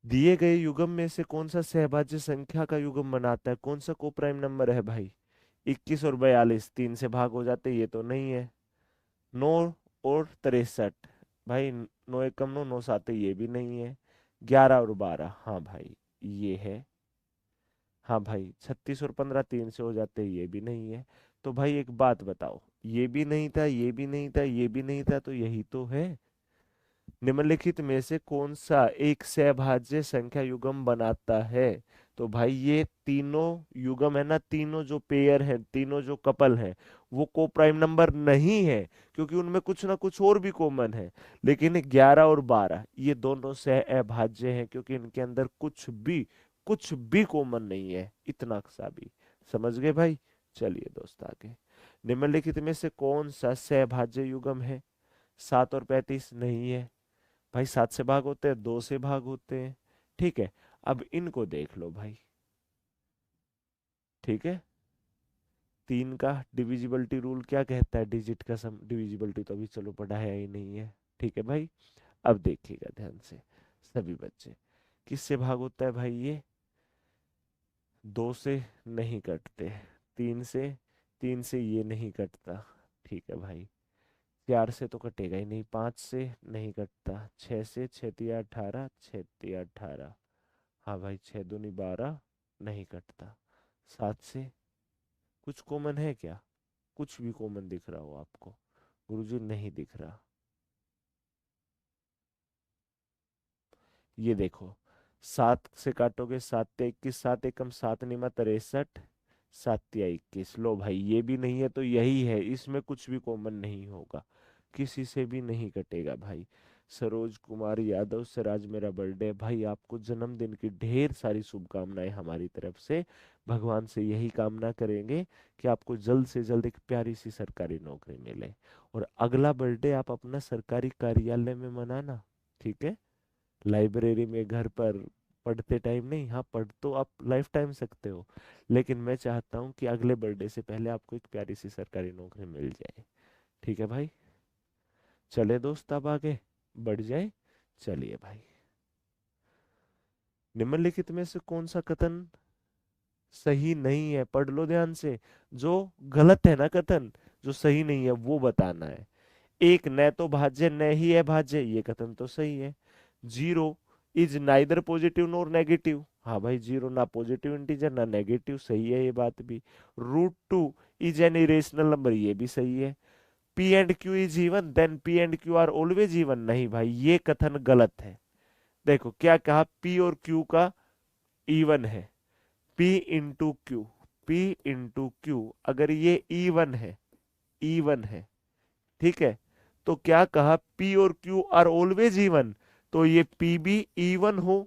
दिए गए युग्म में से कौन सा सहभाज्य संख्या का युग्म बनाता है, कौन सा को प्राइम नंबर है भाई? 21 और 42 3 से भाग हो जाते, ये तो नहीं है। 9 और 63 भाई, 9 एकम 9, 9 साते, ये भी नहीं है। 11 और 12, हाँ भाई ये है। हाँ भाई, 36 और 15 3 से हो जाते, ये भी नहीं है। तो भाई एक बात बताओ, ये भी नहीं था, ये भी नहीं था, ये भी नहीं था, तो यही तो है। निम्नलिखित में से कौन सा एक सहभाज्य संख्या युग्म बनाता है? तो भाई ये तीनों युग्म है ना, तीनों जो पेयर है, तीनों जो कपल है, वो को प्राइम नंबर नहीं है, क्योंकि उनमें कुछ ना कुछ और भी कॉमन है। लेकिन 11 और 12 ये दोनों सह अभाज्य हैं, क्योंकि इनके अंदर कुछ भी कॉमन नहीं है, इतना सा भी। समझ गए भाई? चलिए दोस्त आगे। निम्नलिखित में से कौन सा सहभाज्य युग्म है? 7 और 35 नहीं है भाई, 7 से भाग होते हैं, 2 से भाग होते हैं। ठीक है, अब इनको देख लो भाई। ठीक है, 3 का डिविजिबिलिटी रूल क्या कहता है, डिजिट का सम डिविजिबिलिटी तो अभी चलो पढ़ाया ही नहीं है। ठीक है भाई, अब देखिएगा ध्यान से सभी बच्चे, किससे भाग होता है भाई ये? 2 से नहीं कटते, 3 से, 3 से ये नहीं कटता। ठीक है भाई, 4 से तो कटेगा ही नहीं, 5 से नहीं कटता, 6 से, 6 तिया 18, 6 तिया 18, हाँ भाई 6 दूनी 12, नहीं कटता। 7 से कुछ कॉमन है क्या? कुछ भी कॉमन दिख रहा हो आपको? गुरुजी नहीं दिख रहा। ये देखो, 7 से काटोगे, 7 या 21, 7 एकम 7 निमा 63, 7 या 21, लो भाई ये भी नहीं है, तो यही है, इसमें कुछ भी कॉमन नहीं होगा, किसी से भी नहीं कटेगा भाई। सरोज कुमार यादव सर, आज मेरा बर्थडे है भाई, आपको जन्मदिन की ढेर सारी शुभकामनाएं हमारी तरफ से। भगवान से यही कामना करेंगे कि आपको जल्द से जल्द एक प्यारी सी सरकारी नौकरी मिले, और अगला बर्थडे आप अपना सरकारी कार्यालय में मनाना। ठीक है, लाइब्रेरी में, घर पर पढ़ते टाइम नहीं, हाँ पढ़ तो आप लाइफ टाइम सकते हो, लेकिन मैं चाहता हूँ कि अगले बर्थडे से पहले आपको एक प्यारी सी सरकारी नौकरी मिल जाए। ठीक है भाई, चले दोस्त अब आगे बढ़ जाए। चलिए भाई, निम्नलिखित में से कौन सा कथन सही नहीं है, पढ़ लो ध्यान से। जो गलत है ना कथन, जो सही नहीं है वो बताना है। एक, न तो भाज्य न ही है भाज्य, ये कथन तो सही है। 0 is neither positive nor negative, हाँ भाई 0 ना पॉजिटिव इंटीजर ना नेगेटिव, सही है ये बात भी। √2 इज एन इरेशनल नंबर, ये भी सही है। P and Q is even, then P and Q are always even, नहीं भाई ये कथन गलत है। देखो क्या कहा, P और Q का इवन है, P into Q, P into Q, अगर ये इवन है, इवन है, ठीक है, तो क्या कहा, P और Q आर ऑलवेज इवन, तो ये P भी इवन हो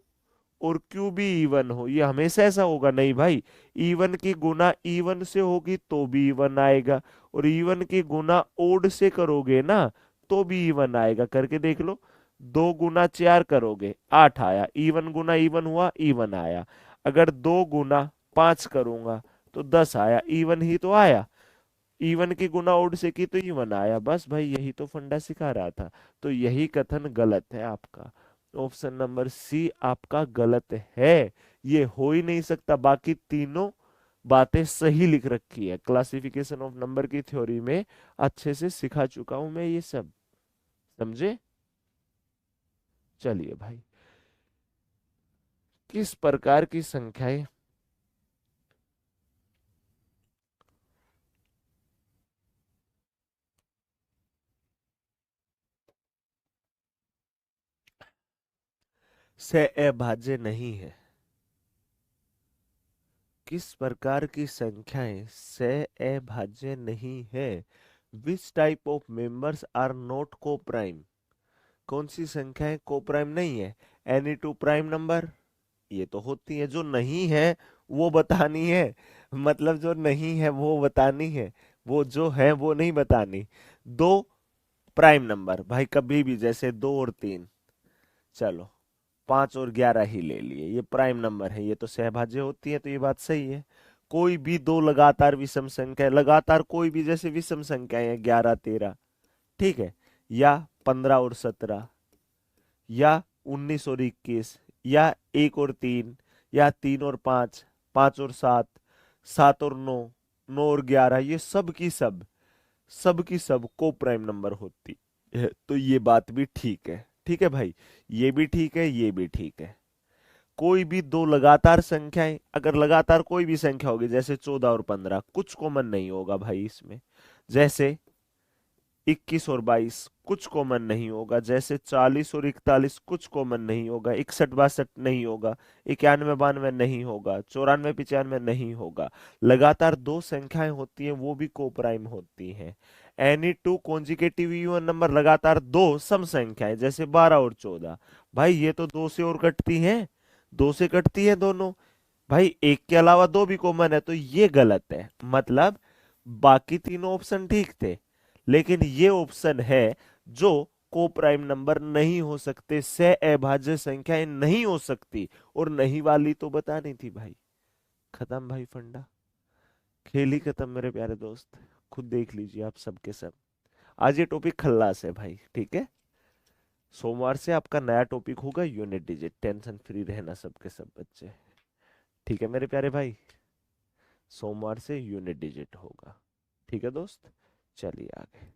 और Q भी इवन हो, ये हमेशा ऐसा होगा? नहीं भाई, इवन की गुना इवन से होगी तो भी इवन आएगा, और इवन की गुना ओड से करोगे ना तो भी इवन आएगा। करके देख लो, 2 गुना 4 करोगे 8 आया, इवन गुना इवन हुआ, इवन आया। अगर 2 गुना 5 करूंगा तो 10 आया, इवन ही तो आया। इवन की गुना ओड से की तो इवन आया, बस भाई यही तो फंडा सिखा रहा था। तो यही कथन गलत है आपका। ऑप्शन नंबर सी आपका गलत है। ये हो ही नहीं सकता, बाकी तीनों बातें सही लिख रखी है। क्लासिफिकेशन ऑफ नंबर की थ्योरी में अच्छे से सिखा चुका हूं मैं ये सब, समझे। चलिए भाई, किस प्रकार की संख्याएं से अभाज्य नहीं है? किस प्रकार की संख्याएं से अभाज्य नहीं है? Which type of members are not coprime? कौन सी संख्याएं को प्राइम नहीं है? एनी टू प्राइम नंबर, ये तो होती है। जो नहीं है वो बतानी है, मतलब जो नहीं है वो बतानी है, वो जो है वो नहीं बतानी। दो प्राइम नंबर भाई कभी भी, जैसे 2 और 3, चलो 5 और 11 ही ले लिए, ये प्राइम नंबर है, ये तो सहभाज्य होती है, तो ये बात सही है। कोई भी दो लगातार विषम संख्या, लगातार कोई भी जैसे विषम संख्याएं हैं, 11 13, ठीक है, या 15 और 17, या 19 और 21, या 1 और 3, या 3 और 5, 5 और 7, 7 और 9, 9 और 11, ये सब की सब को प्राइम नंबर होती है। तो ये बात भी ठीक है, ठीक है भाई, ये भी ठीक है, ये भी ठीक है। कोई भी दो लगातार संख्याएं, अगर लगातार कोई भी संख्या होगी, जैसे 14 और 15, कुछ कॉमन नहीं होगा भाई इसमें। जैसे 21 और 22, कुछ कॉमन नहीं होगा। जैसे 40 और 41, कुछ कॉमन नहीं होगा। 61 62 नहीं होगा। 91 92 नहीं होगा। 94 95 नहीं होगा। लगातार दो संख्याएं होती हैं, वो भी कोप्राइम होती हैं। Any two consecutive even number, लगातार दो सम संख्याएं, जैसे 12 और 14, भाई ये तो दो से और कटती हैं, दो से कटती है दोनों। भाई एक के अलावा दो भी कॉमन है, तो ये गलत है। मतलब बाकी तीनों ऑप्शन ठीक थे, लेकिन ये ऑप्शन है जो को प्राइम नंबर नहीं हो सकते, से अभाज्य संख्याएं नहीं हो सकती, और नहीं वाली तो बतानी थी भाई। खत्म भाई फंडा, खेल ही खत्म मेरे प्यारे दोस्त। खुद देख लीजिए आप सबके सब। आज ये टॉपिक खल्लास है भाई, ठीक है। सोमवार से आपका नया टॉपिक होगा यूनिट डिजिट, टेंशन फ्री रहना सबके सब बच्चे, ठीक है मेरे प्यारे भाई। सोमवार से यूनिट डिजिट होगा, ठीक है दोस्त। चलिए आगे।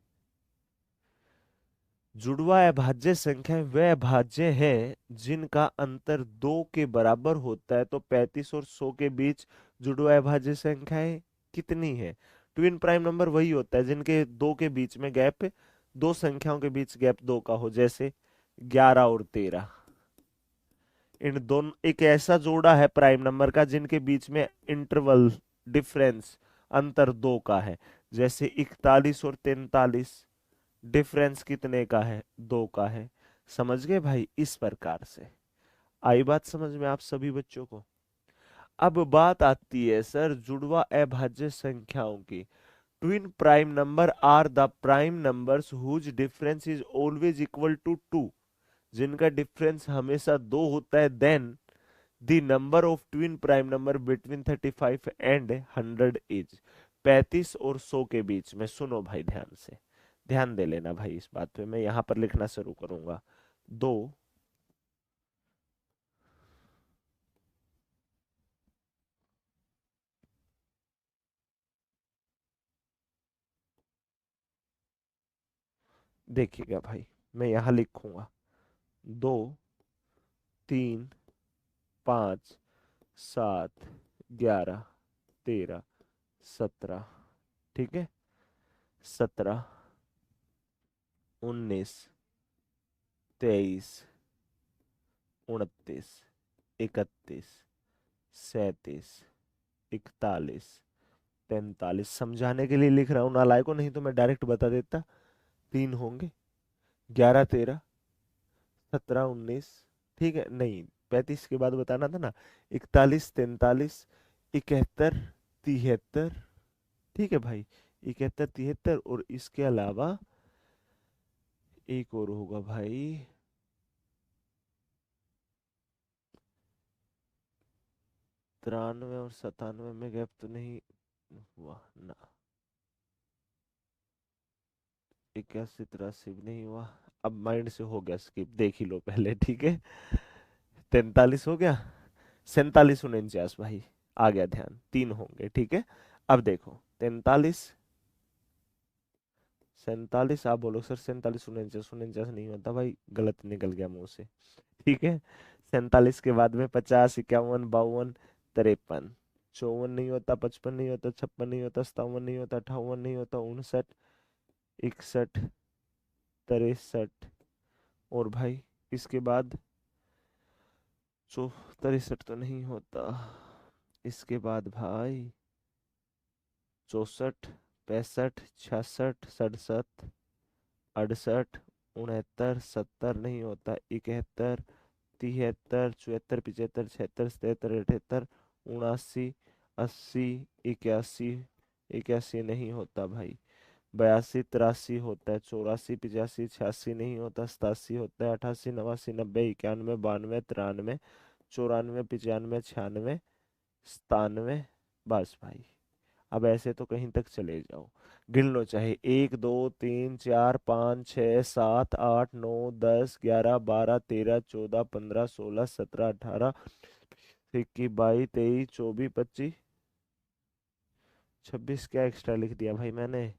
जुड़वा अभाज्य संख्याएं वे अभाज्य हैं जिनका अंतर 2 के बराबर होता है। तो 35 और 100 के बीच जुड़वा अभाज्य संख्याएं कितनी है? ट्विन प्राइम नंबर वही होता है जिनके 2 के बीच में गैप, दो संख्याओं के बीच गैप 2 का हो। जैसे 11 और 13, इन दोनों एक ऐसा जोड़ा है प्राइम नंबर का जिनके बीच में इंटरवल डिफरेंस अंतर 2 का है। जैसे 41 और 43, डिफरेंस कितने का है? 2 का है। समझ गए भाई? इस प्रकार से आई बात समझ में आप सभी बच्चों को? अब बात आती है सर जुड़वा अभाज्य संख्याओं की। Twin prime number are the prime numbers whose difference is always equal to 2, जिनका डिफरेंस हमेशा 2 होता है। Then the number of twin prime number between 35 and 100 इज। 35 और 100 के बीच में, सुनो भाई ध्यान से, ध्यान दे लेना भाई इस बात पे। मैं यहां पर लिखना शुरू करूंगा। दो देखिएगा भाई, मैं यहां लिखूंगा 2 3 5 7 11 13, ठीक है। 17 19 23 31 37 41 43 समझाने के लिए लिख रहा हूं नालायकों, नहीं तो मैं डायरेक्ट बता देता। तीन होंगे, 11 13 17 19, ठीक है। नहीं, 35 के बाद बताना था ना। 41 43 71 73, ठीक है भाई। 71 73, और इसके अलावा एक और होगा भाई, 93 और 97 में गैप तो नहीं हुआ ना। 81 83 भी नहीं हुआ। अब माइंड से हो गया स्किप, देख ही लो पहले, ठीक है। 43 हो गया, 47 49 भाई, आ गया ध्यान, तीन होंगे, ठीक है। अब देखो 43 47, आप बोलो सर 47 49 49 नहीं होता भाई, गलत निकल गया मुंह से, ठीक है। 47 के बाद में 50 51 52 53, 54 नहीं होता, 55 नहीं होता, 56 नहीं होता, 57 नहीं होता, 58 नहीं होता, 59 61 63, और भाई इसके बाद 63 तो नहीं होता, इसके बाद भाई 64 65 66 67 68 69 70 नहीं होता, 71 73 74 75 76 77 78 79 80 81 81 नहीं होता भाई, 82 83 होता है, 84 85 86 नहीं होता, 87 होता है, 88 89 90 91 92 93 94 95 96 97, बस भाई। अब ऐसे तो कहीं तक चले जाओ, गिन लो चाहे 1 2 3 4 5 6 7 8 9 10 11 12 13 14 15 16 17 18 21 22 23 24 25 26, क्या एक्स्ट्रा लिख दिया भाई मैंने?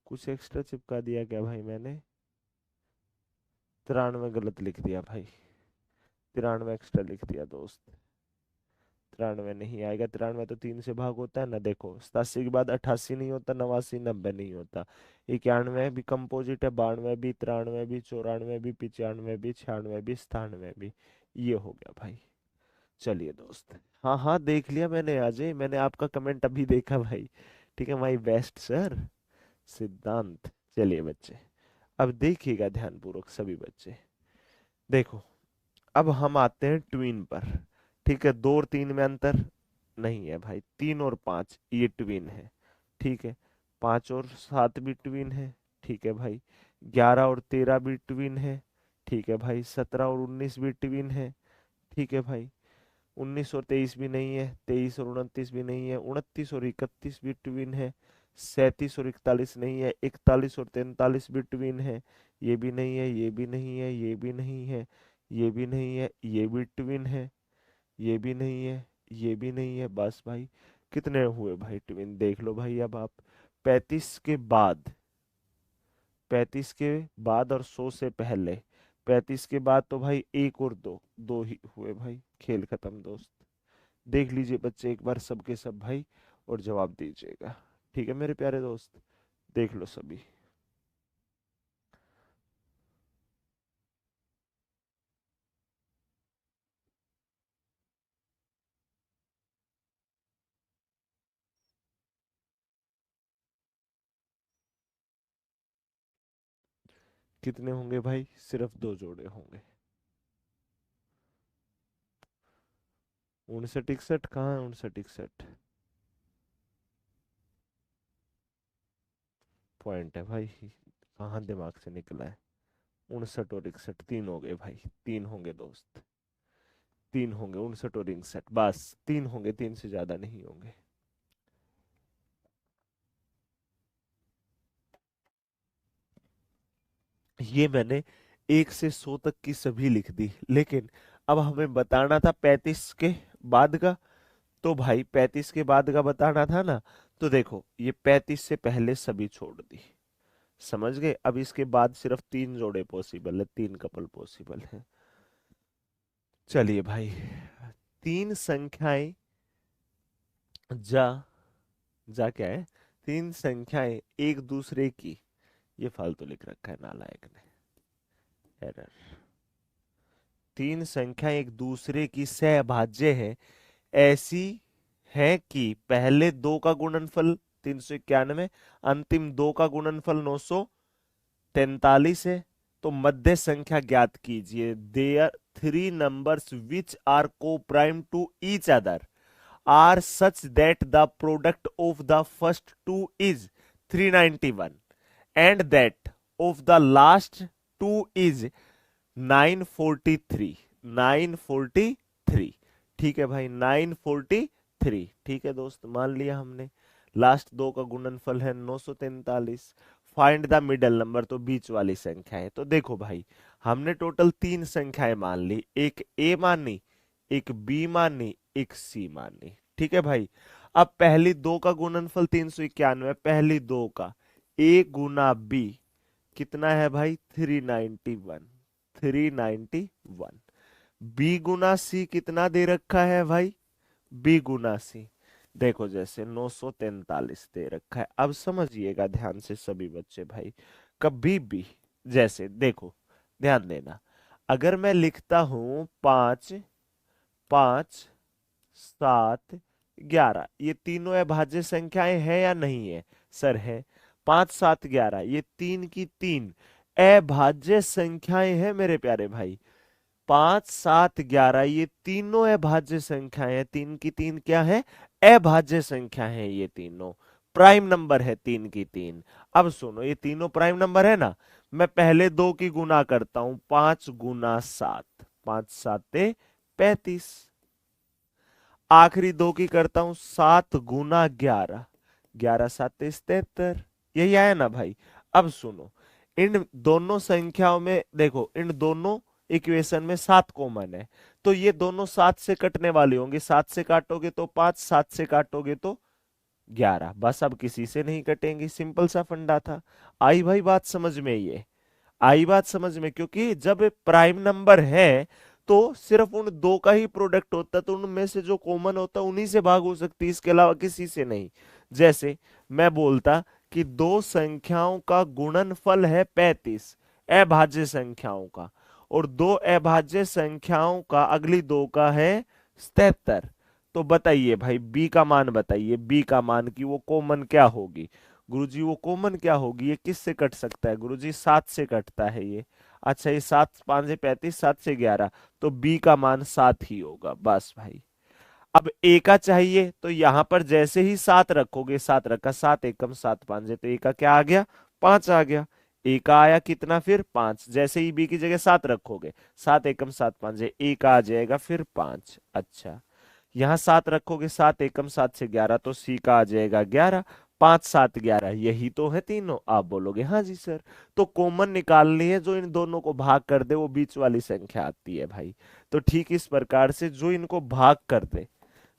कुछ एक्स्ट्रा चिपका दिया क्या भाई मैंने? 93 गलत लिख दिया भाई, 93 एक्स्ट्रा लिख दिया दोस्त, 93 नहीं आएगा, 93 तो 3 से भाग होता है ना, देखो 87 के बाद 88 नहीं होता, 89 90 नहीं होता, 91 भी कंपोजिट है, 92 भी, 93 भी, 94 भी, 95 भी, 96 भी, 97 भी, ये हो गया भाई। चलिए दोस्त, हाँ हाँ देख लिया मैंने, अजय मैंने आपका कमेंट अभी देखा भाई, ठीक है, माई बेस्ट सर सिद्धांत। चलिए बच्चे, अब देखिएगा ध्यानपूर्वक सभी बच्चे, देखो अब हम आते हैं ट्वीन पर, ठीक है। 2 और 3 में अंतर नहीं है भाई, 3 और 5 ये ट्वीन है, ठीक है। 5 और 7 भी ट्वीन है, ठीक है भाई। 11 और 13 भी ट्वीन है, ठीक है भाई। 17 और 19 भी ट्वीन है, ठीक है भाई। 19 और 23 भी नहीं है, 23 और 29 भी नहीं है, 29 और 31 भी ट्वीन है, 37 और 41 नहीं है, 41 और 43 भी ट्वीन है, ये भी नहीं है, ये भी नहीं है, ये भी नहीं है, ये भी नहीं है, ये भी ट्वीन है, ये भी नहीं है, ये भी नहीं है, बस भाई। कितने हुए भाई ट्विन, देख लो भाई अब आप। 35 के बाद, 35 के बाद और 100 से पहले, 35 के बाद तो भाई एक और दो, दो ही हुए भाई, खेल खत्म दोस्त। देख लीजिए बच्चे एक बार सबके सब भाई, और जवाब दीजिएगा, ठीक है मेरे प्यारे दोस्त, देख लो सभी। कितने होंगे भाई? सिर्फ दो जोड़े होंगे। 59 61 कहाँ है? 59 61 पॉइंट है भाई, कहाँ दिमाग से निकला है। 59 और 61 तीन हो गए भाई, तीन होंगे दोस्त, तीन होंगे, 59 और 61 बस तीन होंगे, तीन से ज्यादा नहीं होंगे। ये मैंने 1 से 100 तक की सभी लिख दी, लेकिन अब हमें बताना था 35 के बाद का, तो भाई 35 के बाद का बताना था ना, तो देखो ये 35 से पहले सभी छोड़ दी, समझ गए। अब इसके बाद सिर्फ तीन जोड़े पॉसिबल है, तीन कपल पॉसिबल है। चलिए भाई, तीन संख्याएं जा, जा क्या है, तीन संख्याएं एक दूसरे की, ये फालतू लिख रखा है नालायक ने, एरर। तीन संख्याएं एक दूसरे की सहभाज्य है, ऐसी है कि पहले दो का गुणनफल 391, अंतिम दो का गुणनफल 943 है, तो मध्य संख्या ज्ञात कीजिए। There three numbers which are coprime to each other are such that the product of the first two is 391 and that of the last two is 943, 943, ठीक है भाई, 943। ठीक है दोस्त, मान लिया हमने। लास्ट दो का गुणनफल है 943। फाइंड द मिडल नंबर, तो बीच वाली संख्या है। तो देखो भाई, हमने टोटल तीन संख्याएं मान ली, एक ए मानी, एक बी मानी, एक सी मानी। ठीक है भाई। अब पहली दो का गुणनफल 391, पहली दो का ए गुना बी कितना है भाई, 391। 391। बी गुना सी कितना दे रखा है भाई, बी गुना सी देखो जैसे 943 दे रखा है। अब समझिएगा ध्यान से सभी बच्चे भाई, कभी भी जैसे देखो, ध्यान देना, अगर मैं लिखता हूं 5, 5, 7, 11, ये तीनों अभाज्य संख्याएं हैं या नहीं है? सर है। 5, 7, 11 ये तीन की तीन अभाज्य संख्याएं हैं मेरे प्यारे भाई। 5, 7, 11 ये तीनों अभाज्य संख्याएं हैं, तीन की तीन क्या है, अभाज्य संख्या है। ये तीनों प्राइम नंबर है, तीन की तीन। अब सुनो, ये तीनों प्राइम नंबर है ना, मैं पहले दो की गुना करता हूं, 5 गुना 7, 5 7 35। आखिरी दो की करता हूं 7 गुना 11, 11 7 73। यही आया ना भाई। अब सुनो, इन दोनों संख्याओं में देखो, इन दोनों इक्वेशन में 7 कॉमन है, तो ये दोनों 7 से कटने वाली होंगी। 7 से काटोगे तो 5, 7 से काटोगे तो 11, बस अब किसी से नहीं कटेंगी। सिंपल सा फंडा था। आई भाई बात समझ में? ये आई बात समझ में? क्योंकि जब प्राइम नंबर है तो सिर्फ उन दो का ही प्रोडक्ट होता है, तो उनमें से जो कॉमन होता है उन्हीं से भाग हो सकती है, इसके अलावा किसी से नहीं। जैसे मैं बोलता कि दो संख्याओं का गुणनफल है 35, अभाज्य संख्याओं का, और दो अभाज्य संख्याओं का अगली दो का है 77। तो बताइए भाई, बी का मान बताइए, बी का मान की वो कॉमन क्या होगी? गुरुजी वो कॉमन क्या होगी? ये किस से कट सकता है गुरुजी? 7 से कटता है ये। अच्छा, ये 7 5 से 35, 7 से 11, तो बी का मान 7 ही होगा बस भाई। अब ए का चाहिए, तो यहां पर जैसे ही 7 रखोगे, 7 रखा, 7 एकम 7 5, तो ए का क्या आ गया, 5 आ गया। ए का आया कितना फिर, 5। जैसे ही बी की जगह 7 रखोगे, 7 एकम 7 5, ए का आ जाएगा फिर 5। अच्छा, यहाँ 7 रखोगे, 7 एकम 7 से 11, तो सी का आ जाएगा 11। 5 7 11 यही तो है तीनों। आप बोलोगे हाँ जी सर। तो कॉमन निकालनी है, जो इन दोनों को भाग कर दे वो बीच वाली संख्या आती है भाई। तो ठीक इस प्रकार से जो इनको भाग कर दे,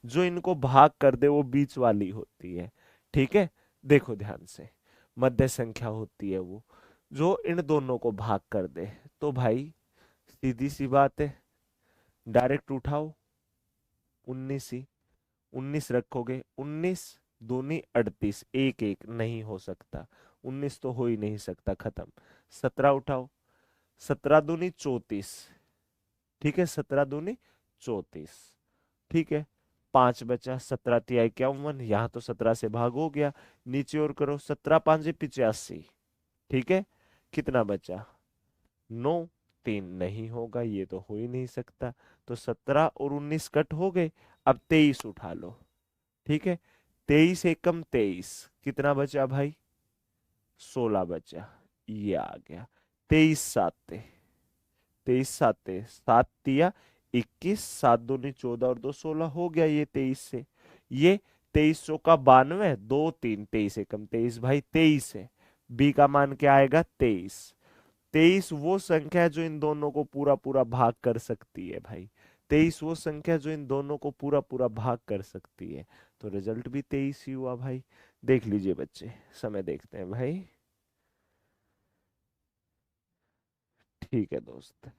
जो इनको भाग कर दे वो बीच वाली होती है। ठीक है, देखो ध्यान से, मध्य संख्या होती है वो जो इन दोनों को भाग कर दे। तो भाई सीधी सी बात है, डायरेक्ट उठाओ 19 ही। 19 रखोगे, 19 दूनी 38, एक एक नहीं हो सकता, 19 तो हो ही नहीं सकता, खत्म। 17 उठाओ, 17 दूनी 34। ठीक है, 17 दूनी 34। ठीक है, 5 बचा, 17 तिया 51, यहां तो 17 से भाग हो गया। नीचे और करो, 17 5 85। ठीक है, कितना बचा, 9। 3 नहीं होगा, ये तो हो ही नहीं सकता। तो 17 और 19 कट हो गए। अब 23 उठा लो। ठीक है, 23 एकम 23, कितना बचा भाई, 16 बचा। ये आ गया। 23 साते, 23 साते, 7 तिया 21, 7 दूनी 14 और 2 16 हो गया ये 23 से। ये 23 चौका 92, 2 3 23 एकम 23 भाई 23 है। बी का मान क्या आएगा, 23। 23 वो संख्या है जो इन दोनों को पूरा पूरा भाग कर सकती है भाई। 23 वो संख्या जो इन दोनों को पूरा पूरा भाग कर सकती है। तो रिजल्ट भी 23 ही हुआ भाई। देख लीजिए बच्चे, समय देखते हैं भाई। ठीक है दोस्त।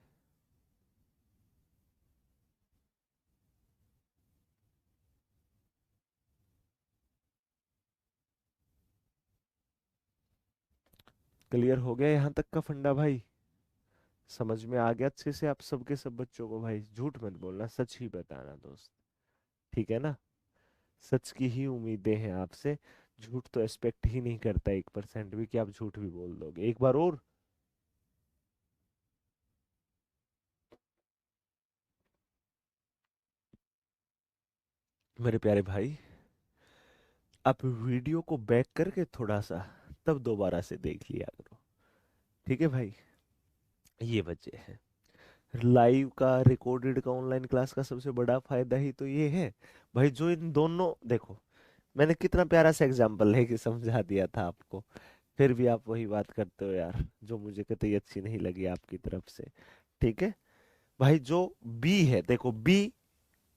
क्लियर हो गया यहाँ तक का फंडा भाई? समझ में आ गया अच्छे से आप सबके सब बच्चों को? भाई झूठ मत बोलना, सच ही बताना दोस्त। ठीक है ना? सच की ही उम्मीदें हैं आपसे। झूठ तो एक्सपेक्ट ही नहीं करता 1% भी कि आप झूठ भी बोल दोगे। एक बार और। मेरे प्यारे भाई, आप वीडियो को बैक करके थोड़ा सा तब दोबारा से देख लिया करो। ठीक है भाई? ये बच्चे हैं, लाइव का, रिकॉर्डेड का, ऑनलाइन क्लास का सबसे बड़ा फायदा ही तो ये है भाई, जो इन दोनों, देखो मैंने कितना प्यारा सा एग्जांपल लेके समझा दिया था आपको, फिर भी आप वही बात करते हो यार, जो मुझे कतई अच्छी नहीं लगी आपकी तरफ से। ठीक है भाई, जो बी है, देखो बी,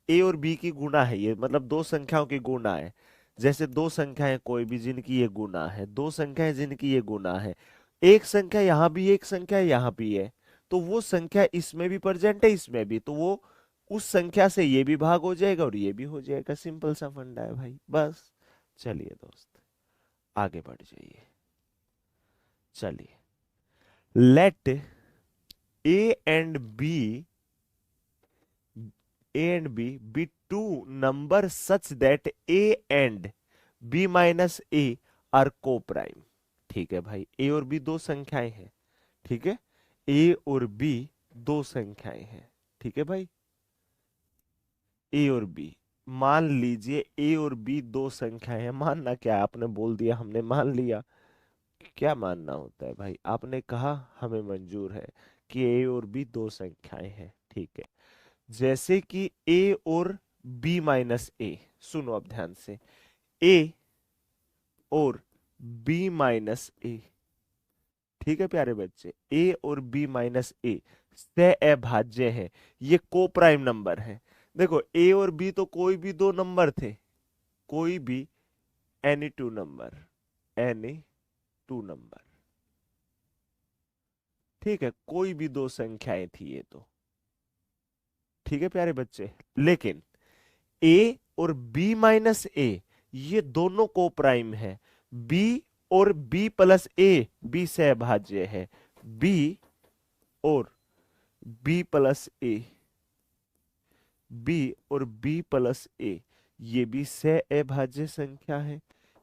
ए और बी की गुणा है ये, मतलब दो संख्याओं की गुणा है। जैसे दो संख्याएं कोई भी जिनकी ये गुणा है, दो संख्याएं जिनकी ये गुणा है, एक संख्या यहाँ भी, एक संख्या यहाँ भी है, तो वो संख्या इसमें भी प्रेजेंट है, इसमें भी, तो वो उस संख्या से ये भी भाग हो जाएगा और ये भी हो जाएगा। सिंपल सा फंडा है भाई, बस। चलिए दोस्त, आगे बढ़ जाइए। चलिए, let A and B, A and B be two numbers such that A and B minus A are co-prime। ठीक है भाई, A और B दो संख्याएं हैं। ठीक है, A और B दो संख्याएं हैं। ठीक है भाई, A और B, मान लीजिए A और B दो संख्याएं हैं। मानना क्या है, आपने बोल दिया, हमने मान लिया। क्या मानना होता है भाई, आपने कहा हमें मंजूर है कि A और B दो संख्याएं हैं। ठीक है, जैसे कि ए और बी माइनस ए, सुनो अब ध्यान से, ए और बी माइनस ए, ठीक है प्यारे बच्चे, ए और बी माइनस ए से अभाज्य है, ये को प्राइम नंबर है। देखो ए और बी तो कोई भी दो नंबर थे, कोई भी, any two number, any two number, ठीक है, कोई भी दो संख्याएं थी ये तो। ठीक है प्यारे बच्चे, लेकिन ए और बी माइनस ए, ये दोनों को प्राइम है। बी और बी प्लस ए, बी से अभाज्य है। बी और बी प्लस ए, बी और बी प्लस ए, ये भी से अभाज्य संख्या है,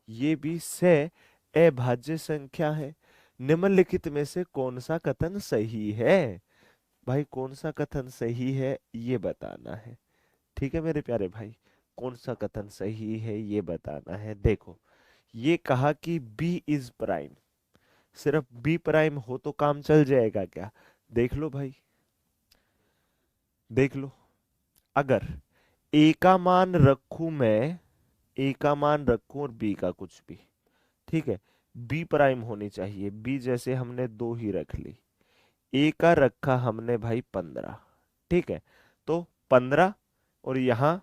ये भी से अभाज्य संख्या है। निम्नलिखित में से कौन सा कथन सही है? भाई कौन सा कथन सही है ये बताना है। ठीक है मेरे प्यारे भाई, कौन सा कथन सही है ये बताना है। देखो, ये कहा कि बी इज प्राइम, सिर्फ बी प्राइम हो तो काम चल जाएगा क्या? देख लो भाई, देख लो, अगर ए का मान रखूं मैं, ए का मान रखूं और बी का कुछ भी, ठीक है, बी प्राइम होनी चाहिए। बी जैसे हमने दो ही रख ली, ए का रखा हमने भाई 15, ठीक है, तो 15, और यहां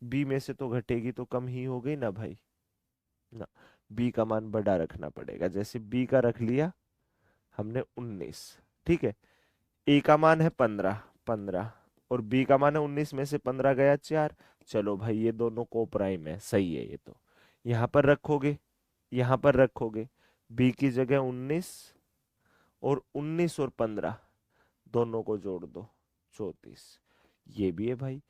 बी में से तो घटेगी तो कम ही हो गई ना भाई, ना, बी का मान बड़ा रखना पड़ेगा। जैसे बी का रख लिया हमने 19, ठीक है, ए का मान है 15, 15, और बी का मान है 19, में से 15 गया 4। चलो भाई ये दोनों को प्राइम है, सही है ये तो। यहां पर रखोगे, यहां पर रखोगे, बी की जगह 19, और 19 और 15 दोनों को जोड़ दो, 34, ये भी है भाई।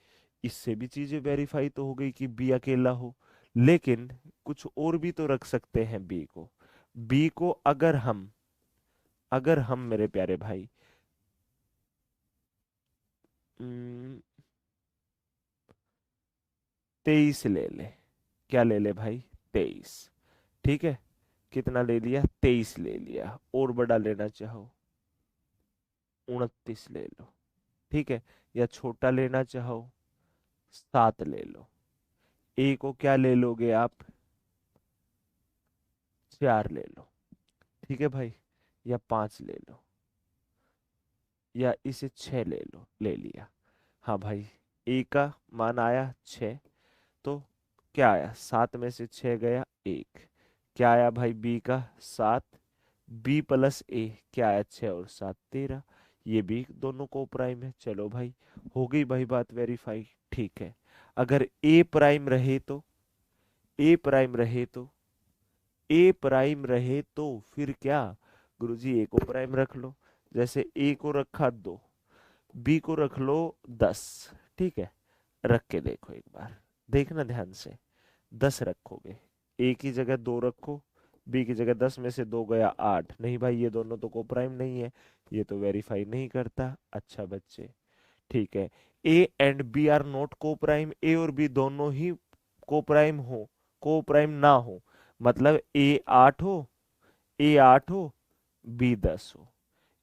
इससे भी चीजें वेरीफाई तो हो गई कि बी अकेला हो, लेकिन कुछ और भी तो रख सकते हैं बी को। बी को अगर हम मेरे प्यारे भाई 23 ले ले, क्या ले ले भाई, 23, ठीक है, कितना ले लिया, 23 ले लिया, और बड़ा लेना चाहो 29 ले लो, ठीक है, या छोटा लेना चाहो 7 ले लो। ए को क्या ले लोगे आप, 4 ले लो, ठीक है भाई, या 5 ले लो, या इसे 6 ले लो, ले लिया। हाँ भाई, ए का मान आया 6, तो क्या आया, 7 में से 6 गया 1, क्या आया भाई बी का 7, बी प्लस ए क्या आया 6 और 7 13, ये भी दोनों को प्राइम है। चलो भाई, हो गई भाई बात वेरीफाई। ठीक है, अगर ए प्राइम रहे तो, ए प्राइम रहे तो, ए प्राइम रहे तो फिर क्या, गुरुजी ए को प्राइम रख लो। जैसे ए को रखा 2, बी को रख लो 10, ठीक है, रख के देखो एक बार, देखना ध्यान से, 10 रखोगे, ए की जगह 2 रखो, बी की जगह 10 में से 2 गया 8, नहीं भाई ये दोनों तो कोप्राइम नहीं है, ये तो वेरीफाई नहीं करता। अच्छा बच्चे, ठीक है, A and B are not coprime, A और बी दोनों ही कोप्राइम हो, कोप्राइम ना हो, मतलब ए 8 हो, ए 8 हो, बी 10 हो,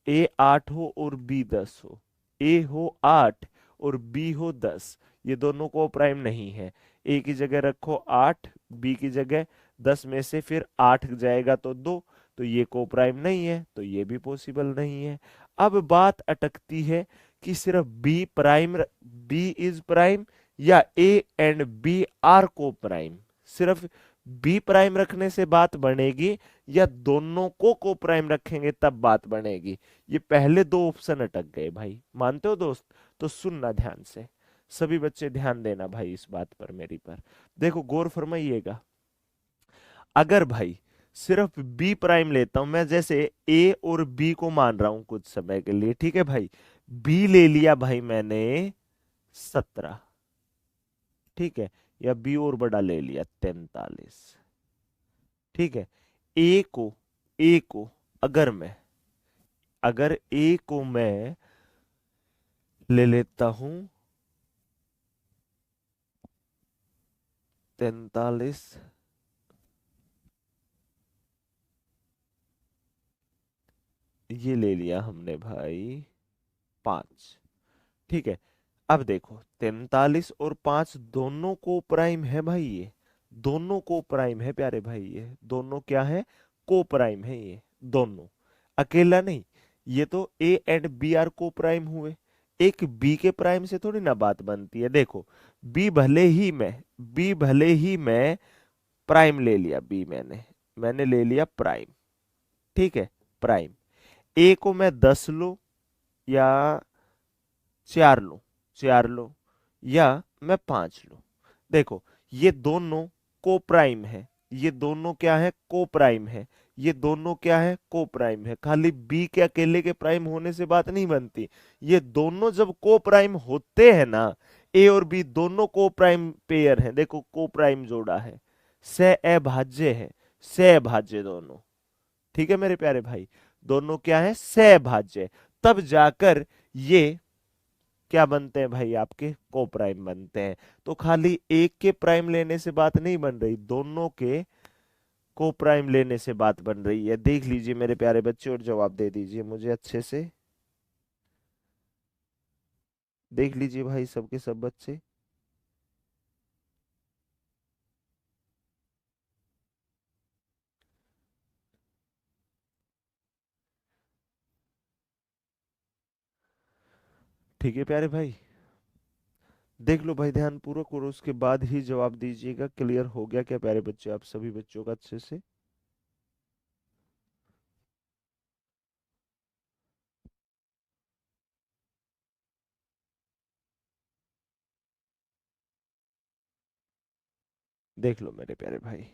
ए 8 हो और बी 10 हो, ए हो 8 और बी हो 10, ये दोनों को प्राइम नहीं है। ए की जगह रखो 8, बी की जगह 10, में से फिर 8 जाएगा तो 2, तो ये को प्राइम नहीं है, तो ये भी पॉसिबल नहीं है। अब बात अटकती है कि सिर्फ बी इज प्राइम या ए एंड बी आर को प्राइम। सिर्फ बी प्राइम रखने से बात बनेगी या दोनों को प्राइम रखेंगे तब बात बनेगी। ये पहले दो ऑप्शन अटक गए भाई, मानते हो दोस्त? तो सुनना ध्यान से, सभी बच्चे ध्यान देना भाई इस बात पर, मेरी पर देखो, गौर फरमाइएगा। अगर भाई सिर्फ बी प्राइम लेता हूं मैं, जैसे ए और बी को मान रहा हूं कुछ समय के लिए, ठीक है भाई। बी ले लिया भाई मैंने 17, ठीक है, या बी और बड़ा ले लिया 43, ठीक है। ए को ए को अगर ए को मैं ले लेता हूं 43, ये ले लिया हमने भाई 5, ठीक है। अब देखो 43 और 5 दोनों को प्राइम है भाई, ये दोनों को प्राइम है प्यारे भाई, ये दोनों क्या है? को प्राइम है ये दोनों, अकेला नहीं। ये तो ए एंड बी आर को प्राइम हुए, एक बी के प्राइम से थोड़ी ना बात बनती है। देखो बी भले ही मैं प्राइम ले लिया, बी मैंने ले लिया प्राइम, ठीक है, प्राइम। ए को मैं 10 लो या 4 लो, 4 लो, या मैं 5 लो। देखो ये दोनों को प्राइम है, ये दोनों क्या है? को प्राइम है। ये दोनों क्या है? को प्राइम है। खाली बी के अकेले के प्राइम होने से बात नहीं बनती, ये दोनों जब को प्राइम होते हैं ना, ए और बी दोनों को प्राइम पेयर हैं, देखो को प्राइम जोड़ा है, सहअभाज्य है, सहअभाज्य दोनों, ठीक है मेरे प्यारे भाई, दोनों क्या है? सहभाज्य। तब जाकर ये क्या बनते हैं भाई? आपके को प्राइम बनते हैं। तो खाली एक के प्राइम लेने से बात नहीं बन रही, दोनों के को प्राइम लेने से बात बन रही है। देख लीजिए मेरे प्यारे बच्चे और जवाब दे दीजिए मुझे अच्छे से, देख लीजिए भाई सबके सब बच्चे। ठीक है प्यारे भाई, देख लो भाई ध्यान पूर्वक और उसके बाद ही जवाब दीजिएगा। क्लियर हो गया क्या प्यारे बच्चे आप सभी बच्चों का अच्छे से? देख लो मेरे प्यारे भाई,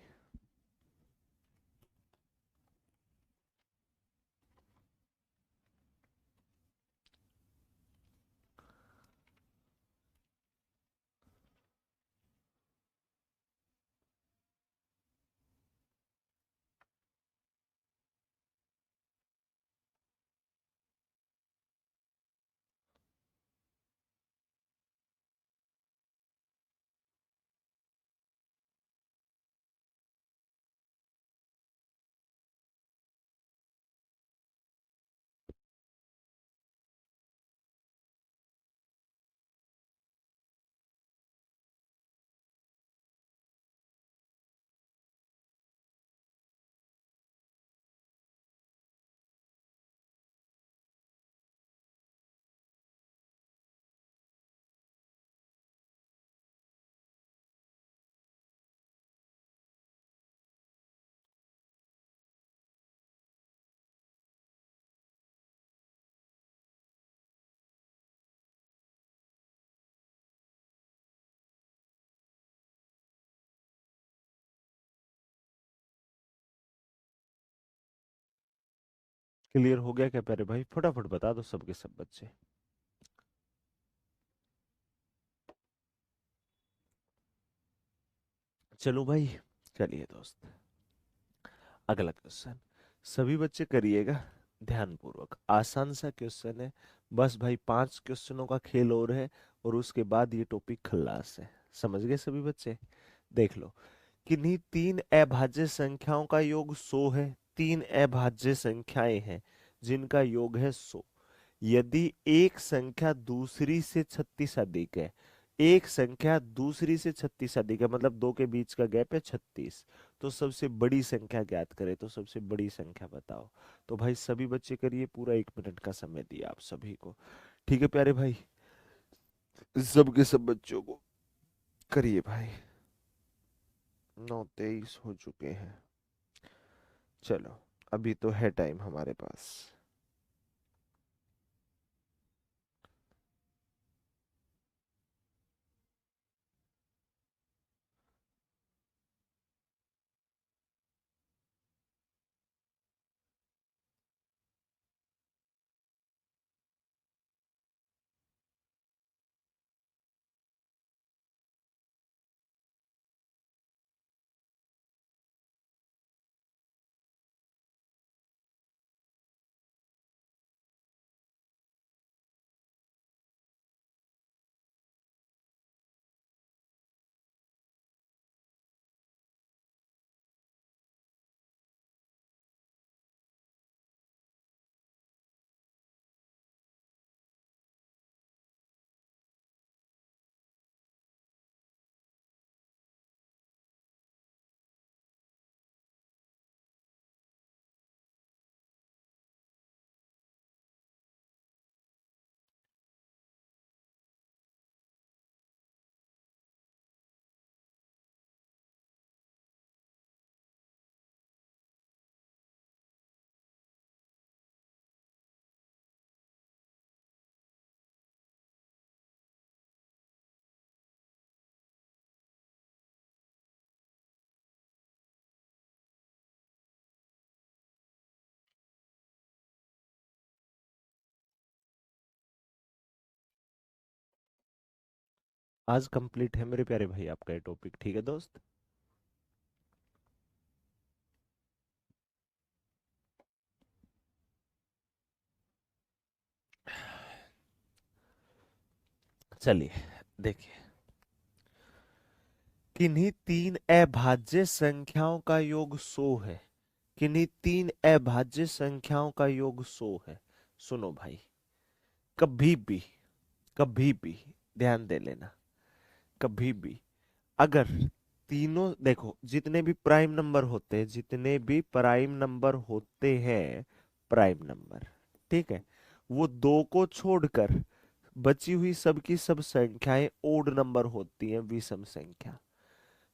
क्लियर हो गया क्या प्यारे भाई? फटाफट बता दो सबके सब बच्चे। चलो भाई, चलिए दोस्त, अगला क्वेश्चन सभी बच्चे करिएगा ध्यान पूर्वक, आसान सा क्वेश्चन है। बस भाई 5 क्वेश्चनों का खेल और है, और उसके बाद ये टॉपिक खल्लास है। समझ गए सभी बच्चे? देख लो, किन्हीं तीन अभाज्य संख्याओं का योग 100 है। तीन अभाज्य संख्याएं हैं जिनका योग है 100। यदि एक संख्या दूसरी से 36 अधिक है, एक संख्या दूसरी से 36 अधिक है, मतलब दो के बीच का गैप है 36, तो सबसे बड़ी संख्या ज्ञात करें। तो सबसे बड़ी संख्या बताओ। तो भाई सभी बच्चे करिए, पूरा 1 मिनट का समय दिया आप सभी को। ठीक है प्यारे भाई, सब के सब बच्चों को करिए भाई। 9:23 हो चुके हैं। चलो, अभी तो है टाइम हमारे पास। आज कंप्लीट है मेरे प्यारे भाई आपका ये टॉपिक, ठीक है दोस्त। चलिए देखिए, किन्हीं तीन अभाज्य संख्याओं का योग 100 है। किन्हीं तीन अभाज्य संख्याओं का योग 100 है। सुनो भाई, कभी भी, कभी भी ध्यान दे लेना, कभी भी अगर तीनों, देखो जितने भी प्राइम नंबर होते हैं, जितने भी प्राइम नंबर होते हैं, प्राइम नंबर, ठीक है, वो दो को छोड़कर बची हुई सबकी सब संख्याएं ओड नंबर होती हैं, विषम संख्या।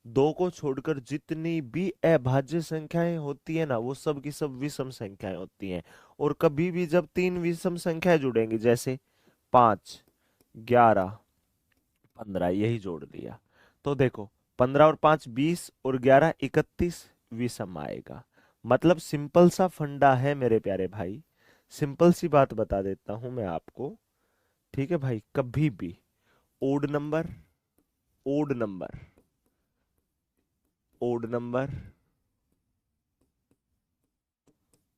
दो को छोड़कर जितनी भी अभाज्य संख्याएं होती है ना, वो सब की सब विषम संख्याएं होती हैं। और कभी भी जब तीन विषम संख्याएं जुड़ेंगी, जैसे 5, 11, 15, यही जोड़ दिया, तो देखो 15 और 5 20 और 11 31, विषम आएगा। मतलब सिंपल सा फंडा है मेरे प्यारे भाई, सिंपल सी बात बता देता हूं मैं आपको। ठीक है भाई, कभी भी odd number, odd number, odd number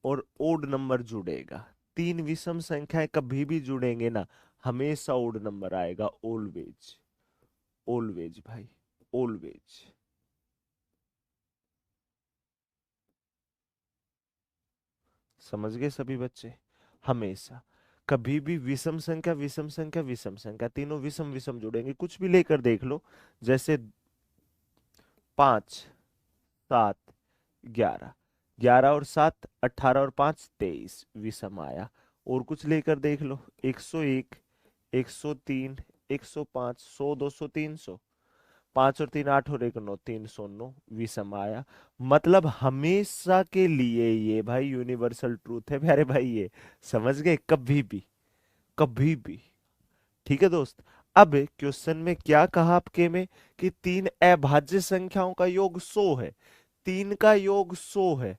और ओड नंबर जुड़ेगा। तीन विषम संख्याएं कभी भी जुड़ेंगे ना, हमेशा ओड नंबर आएगा, ऑलवेज, ऑलवेज भाई, ऑलवेज। समझ गए सभी बच्चे? हमेशा कभी भी विषम संख्या, विषम संख्या, विषम संख्या, तीनों विषम विषम जुड़ेंगे, कुछ भी लेकर देख लो। जैसे 5, 7, 11, 11 और 7 18 और 5 23, विषम आया। और कुछ लेकर देख लो, 101, 103, 105, 100, 200, 300, 5 और 3 8 और 1 9, 309, विषम आया। मतलब हमेशा के लिए ये भाई यूनिवर्सल ट्रूथ है प्यारे भाई, ये समझ गए? कभी भी, कभी भी। ठीक है दोस्त। अब क्वेश्चन में क्या कहा आपके में, कि तीन अभाज्य संख्याओं का योग 100 है। तीन का योग 100 है,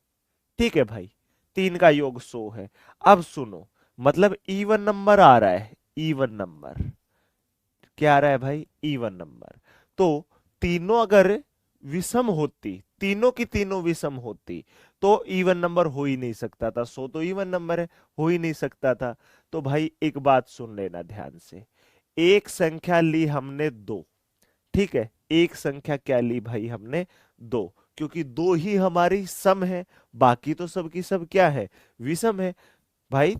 ठीक है भाई, तीन का योग 100 है। अब सुनो, मतलब इवन नंबर आ रहा है, इवन नंबर क्या आ रहा है भाई? Even number. तो तीनों अगर विषम होती, तीनों की तीनों विषम होती, तो इवन नंबर हो ही नहीं सकता था। 100 तो इवन नंबर है, हो ही नहीं सकता था। तो भाई एक बात सुन लेना ध्यान से, एक संख्या ली हमने दो, ठीक है, एक संख्या क्या ली भाई हमने? दो, क्योंकि दो ही हमारी सम है, बाकी तो सब की सब क्या है? विषम है भाई।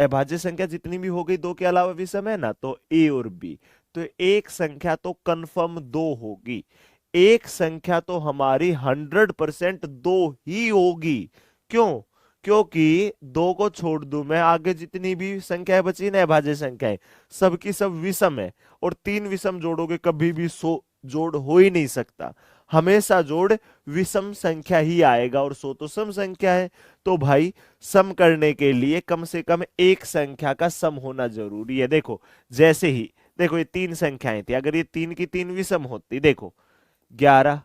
अभाज्य संख्या जितनी भी हो गई दो के अलावा विषम है ना, तो ए और बी। तो एक संख्या तो कंफर्म दो होगी, एक संख्या तो हमारी 100% दो ही होगी। क्यों? क्योंकि दो को छोड़ दूं मैं, आगे जितनी भी संख्याएं बची ना अभाज्य संख्याएं, सबकी सब विषम है। और तीन विषम जोड़ोगे कभी भी सो जोड़ हो ही नहीं सकता, हमेशा जोड़ विषम संख्या ही आएगा, और सो तो सम संख्या है। तो भाई सम करने के लिए कम से कम एक संख्या का सम होना जरूरी है। देखो जैसे ही, देखो ये तीन संख्याएं थी, अगर ये तीन की तीन विषम होती, देखो 11,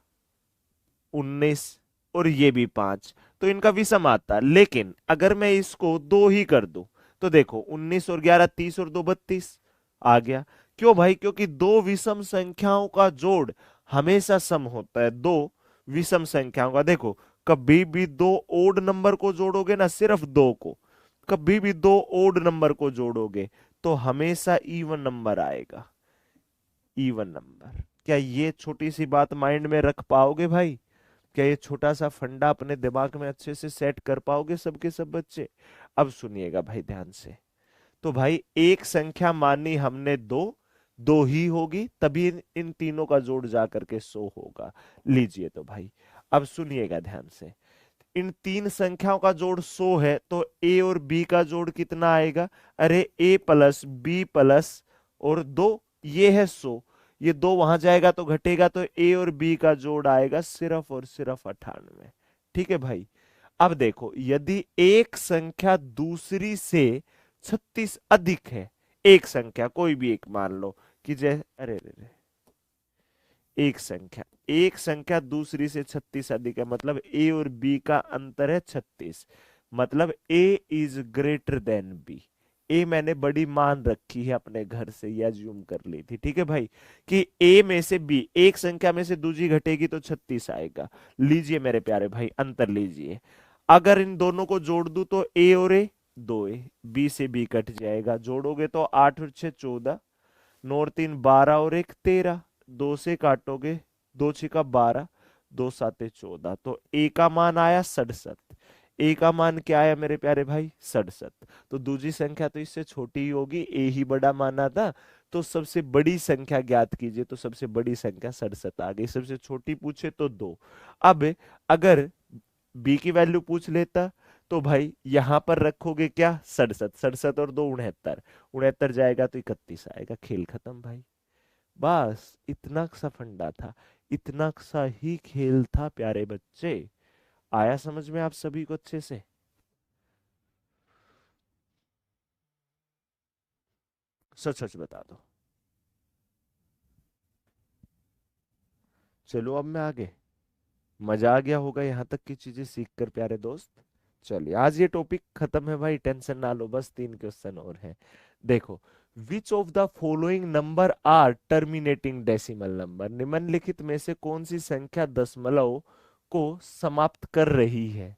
19 और ये भी 5, तो इनका विषम आता। लेकिन अगर मैं इसको दो ही कर दूं, तो देखो 19 और 11 30 और 2 32 आ गया। क्यों भाई? क्योंकि दो विषम संख्याओं का जोड़ हमेशा सम होता है। दो विषम संख्याओं का, देखो कभी भी दो ओड नंबर को जोड़ोगे ना, सिर्फ दो को, कभी भी दो ओड नंबर को जोड़ोगे तो हमेशा इवन नंबर आएगा, इवन नंबर। क्या ये छोटी सी बात माइंड में रख पाओगे भाई? क्या ये छोटा सा फंडा अपने दिमाग में अच्छे से सेट कर पाओगे सबके सब बच्चे? अब सुनिएगा भाई ध्यान से। तो भाई एक संख्या मानी हमने दो, दो ही होगी, तभी इन तीनों का जोड़ जा करके 100 होगा। लीजिए तो भाई अब सुनिएगा ध्यान से, इन तीन संख्याओं का जोड़ 100 है, तो ए और बी का जोड़ कितना आएगा? अरे ए प्लस बी प्लस और दो, ये है 100, ये दो वहां जाएगा तो घटेगा, तो ए और बी का जोड़ आएगा सिर्फ और सिर्फ 98। ठीक है भाई। अब देखो यदि एक संख्या दूसरी से 36 अधिक है, एक संख्या कोई भी एक मान लो कि जैसे, अरे अरे, एक संख्या दूसरी से 36 अधिक है, मतलब ए और बी का अंतर है 36, मतलब ए इज ग्रेटर देन बी। ए मैंने बड़ी मान रखी है अपने घर से, या ज्यूम कर ली थी, ठीक है भाई, कि ए में से बी, एक संख्या में से दूसरी घटेगी तो 36 आएगा। लीजिए मेरे प्यारे भाई अंतर लीजिए, अगर इन दोनों को जोड़ दूं तो ए और ए, दो ए, बी से बी कट जाएगा, जोड़ोगे तो 8 और 6 14, 9 और 3 12 और 1 13, दो से काटोगे, दो छिका 12, दो साते 14, तो ए का मान आया 67। ए का मान क्या आया मेरे प्यारे भाई? 67। तो दूसरी संख्या तो इससे छोटी ही होगी, ए ही बड़ा माना था, तो सबसे बड़ी संख्या ज्ञात कीजिए, तो सबसे बड़ी संख्या 67 आ गई, सबसे छोटी पूछे तो दो। अब अगर बी की वैल्यू पूछ लेता, तो भाई यहां पर रखोगे क्या? 67, 67 और दो 69, 69 जाएगा तो 31 आएगा, खेल खत्म भाई। बस इतना सा फंडा था, इतना सा ही खेल था प्यारे बच्चे। आया समझ में आप सभी को अच्छे से? सच सच बता दो। चलो अब मैं आगे, मजा आ गया होगा यहाँ तक की चीजें सीख कर प्यारे दोस्त। चलिए आज ये टॉपिक खत्म है भाई, टेंशन ना लो, बस तीन क्वेश्चन और हैं। देखो, which of the following number are terminating decimal number, निम्नलिखित में से कौन सी संख्या दशमलव को समाप्त कर रही है?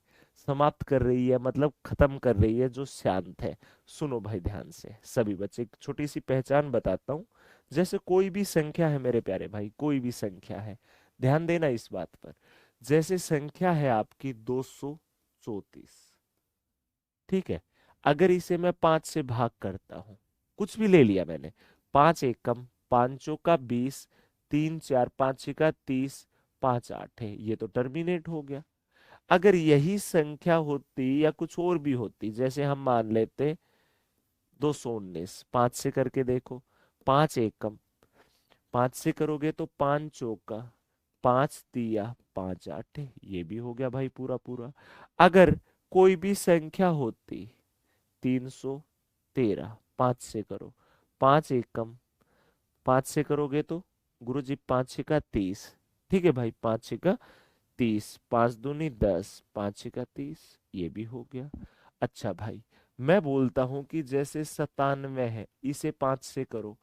समाप्त कर रही है मतलब खत्म कर रही है, जो शांत है। सुनो भाई ध्यान से सभी बच्चे, एक छोटी सी पहचान बताता हूँ। जैसे कोई भी संख्या है मेरे प्यारे भाई, कोई भी संख्या है, ध्यान देना इस बात पर। जैसे संख्या है आपकी 234, ठीक है, अगर इसे मैं 5 से भाग करता हूं, कुछ भी ले लिया मैंने, 5 एकम, 5 चौका 20, 3 4 5 छिका 30, 5 8 है, ये तो टर्मिनेट हो गया। अगर यही संख्या होती या कुछ और भी होती, जैसे हम मान लेते 219, 5 से करके देखो, 5 एकम, 5 से करोगे तो 5 चौका, 5 तिया 5 आठ, ये भी हो गया भाई पूरा पूरा। अगर कोई भी संख्या होती 313, 5 से करो, 5 एकम, 5 से करोगे तो गुरु जी 5 छिका 30, ठीक है भाई, 5 छिका 30, 5 दूनी 10, 5 छिका 30, ये भी हो गया। अच्छा भाई, मैं बोलता हूं कि जैसे 97 है, इसे 5 से करो,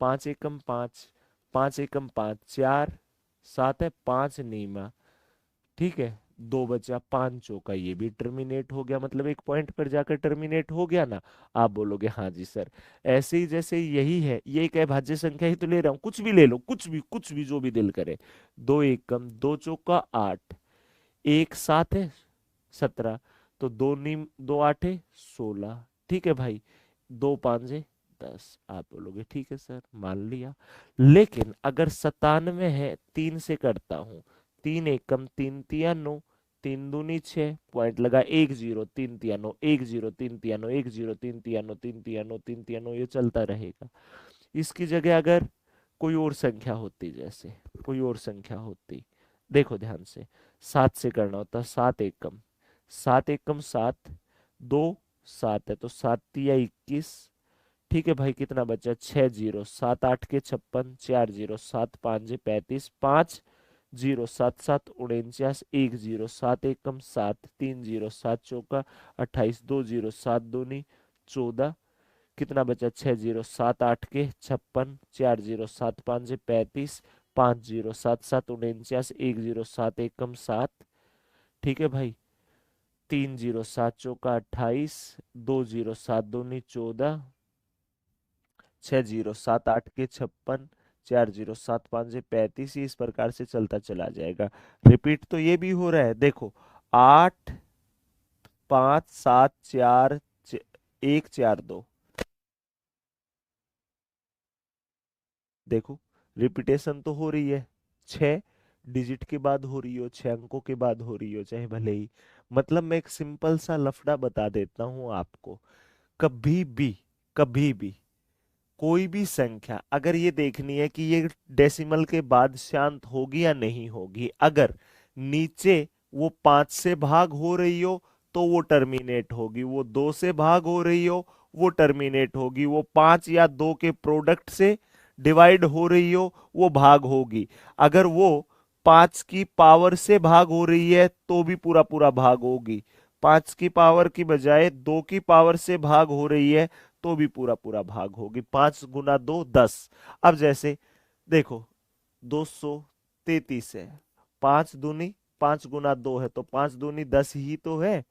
5 एकम 5, 5 एकम 5 4, 7 है 5 नीमा, ठीक है, दो बचा 5 चौका, ये भी टर्मिनेट हो गया, मतलब एक पॉइंट पर जाकर टर्मिनेट हो गया ना। आप बोलोगे हाँ जी सर। ऐसे ही जैसे यही है, ये एक अभाज्य संख्या ही तो ले रहा हूँ, कुछ भी ले लो, कुछ भी जो भी दिल करे, दो एकम, दो चौका 8, एक 7 है 17, तो दो नीम दो 8 है 16, ठीक है भाई, दो पांजे 10। आप बोलोगे ठीक है सर, मान लिया। लेकिन अगर 97 है, 3 से करता हूँ, 3 एकम 3 तिया 9, 3 दूनी 6, पॉइंट लगा, 1 0 3 तिया 9, 1 0 3 तिया 9, 1 0 3 तिया 9, 3 तिया 9, 3 तिया 9, ये चलता रहेगा। इसकी जगह अगर कोई और संख्या होती, जैसे कोई और संख्या होती, देखो ध्यान से, 7 से करना होता, 7 एकम, 7 एकम 7, 2 7 है तो 7 तिया 21। ठीक है भाई, कितना बचा, 6 जीरो, 7 8 के 56, 4 जीरो, 7 5 35, 5 जीरो, 7 7 49, 1 जीरो, 7 एकम 7, 3 जीरो, 7 चौका 28, 2 जीरो, 7 दूनी 14, कितना बचा, 6 जीरो, 7 8 के 56, 4 जीरो, 7 5 35, 5 जीरो, 7 7 49, 1 जीरो, 7 एकम 7। ठीक है भाई, 3 जीरो, 7 चौका 28, 2 जीरो, 7 दूनी 14, 6 जीरो, 7 8 के 56, 4 जीरो, 7 5 35, इस प्रकार से चलता चला जाएगा। रिपीट तो ये भी हो रहा है, देखो 8 5 7 4 1 4 2, देखो रिपीटेशन तो हो रही है, 6 डिजिट के बाद हो रही हो, 6 अंकों के बाद हो रही हो, चाहे भले ही। मतलब मैं एक सिंपल सा लफड़ा बता देता हूं आपको, कभी भी, कभी भी कोई भी संख्या अगर ये देखनी है कि ये डेसिमल के बाद शांत होगी या नहीं होगी, अगर नीचे वो 5 से भाग हो रही हो तो वो टर्मिनेट होगी, वो 2 से भाग हो रही हो वो टर्मिनेट होगी, वो 5 या 2 के प्रोडक्ट से डिवाइड हो रही हो वो भाग होगी, अगर वो 5 की पावर से भाग हो रही है तो भी पूरा पूरा भाग होगी, 5 की पावर की बजाय 2 की पावर से भाग हो रही है तो भी पूरा पूरा भाग होगी। 5 गुना 2 10। अब जैसे देखो 233 है, 5 दूनी, 5 गुना 2 है तो 5 दूनी 10 ही तो है,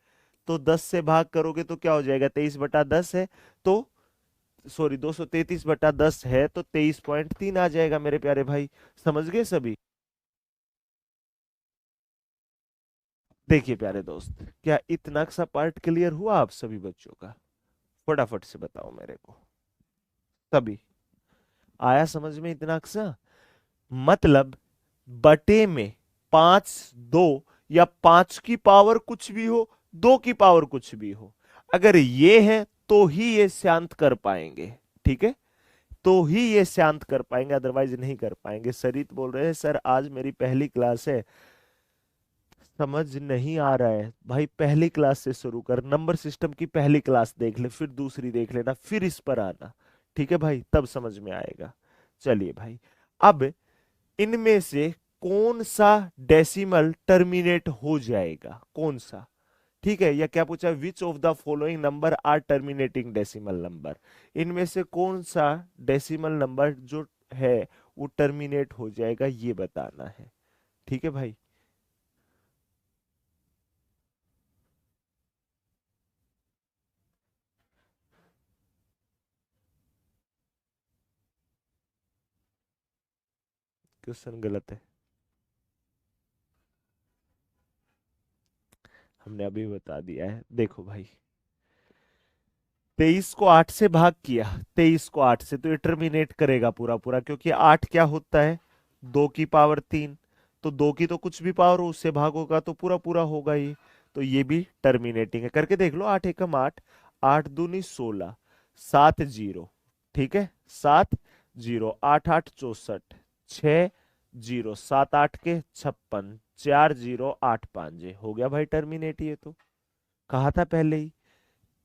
तो 10 से भाग करोगे तो क्या हो जाएगा, 23/10 है, तो सॉरी 233/10 है तो 23.3 आ जाएगा मेरे प्यारे भाई। समझ गए सभी? देखिए प्यारे दोस्त, क्या इतना सा पार्ट क्लियर हुआ आप सभी बच्चों का? फटाफट से बताओ मेरे को, सभी आया समझ में इतना सा? मतलब बटे में 5 2 या 5 की पावर कुछ भी हो, 2 की पावर कुछ भी हो, अगर ये है तो ही ये शांत कर पाएंगे। ठीक है, तो ही ये शांत कर पाएंगे, अदरवाइज नहीं कर पाएंगे। सरित बोल रहे हैं सर आज मेरी पहली क्लास है, समझ नहीं आ रहा है भाई, पहली क्लास से शुरू कर, नंबर सिस्टम की पहली क्लास देख ले, फिर दूसरी देख लेना, फिर इस पर आना। ठीक है भाई, तब समझ में आएगा। चलिए भाई, अब इनमें से कौन सा डेसिमल टर्मिनेट हो जाएगा, कौन सा? ठीक है, या क्या पूछा, which of the following number are terminating decimal number, इनमें से कौन सा डेसिमल नंबर जो है वो टर्मिनेट हो जाएगा, ये बताना है। ठीक है भाई, क्वेश्चन गलत है, हमने अभी बता दिया है। देखो भाई, 23 को 8 से भाग किया, 23 को 8 से, तो ये टर्मिनेट करेगा पूरा पूरा, क्योंकि 8 क्या होता है, 2 की पावर 3, तो 2 की तो कुछ भी पावर हो उससे भाग होगा तो पूरा पूरा होगा ये, तो ये भी टर्मिनेटिंग है। करके देख लो, 8 एकम 8, 8 दूनी 16, 7 जीरो, ठीक है, 7 जीरो, 8 8 64, 6 जीरो, 7 8 के 56, 4 जीरो, 8 5 हो गया भाई टर्मिनेट। ये तो कहा था पहले ही,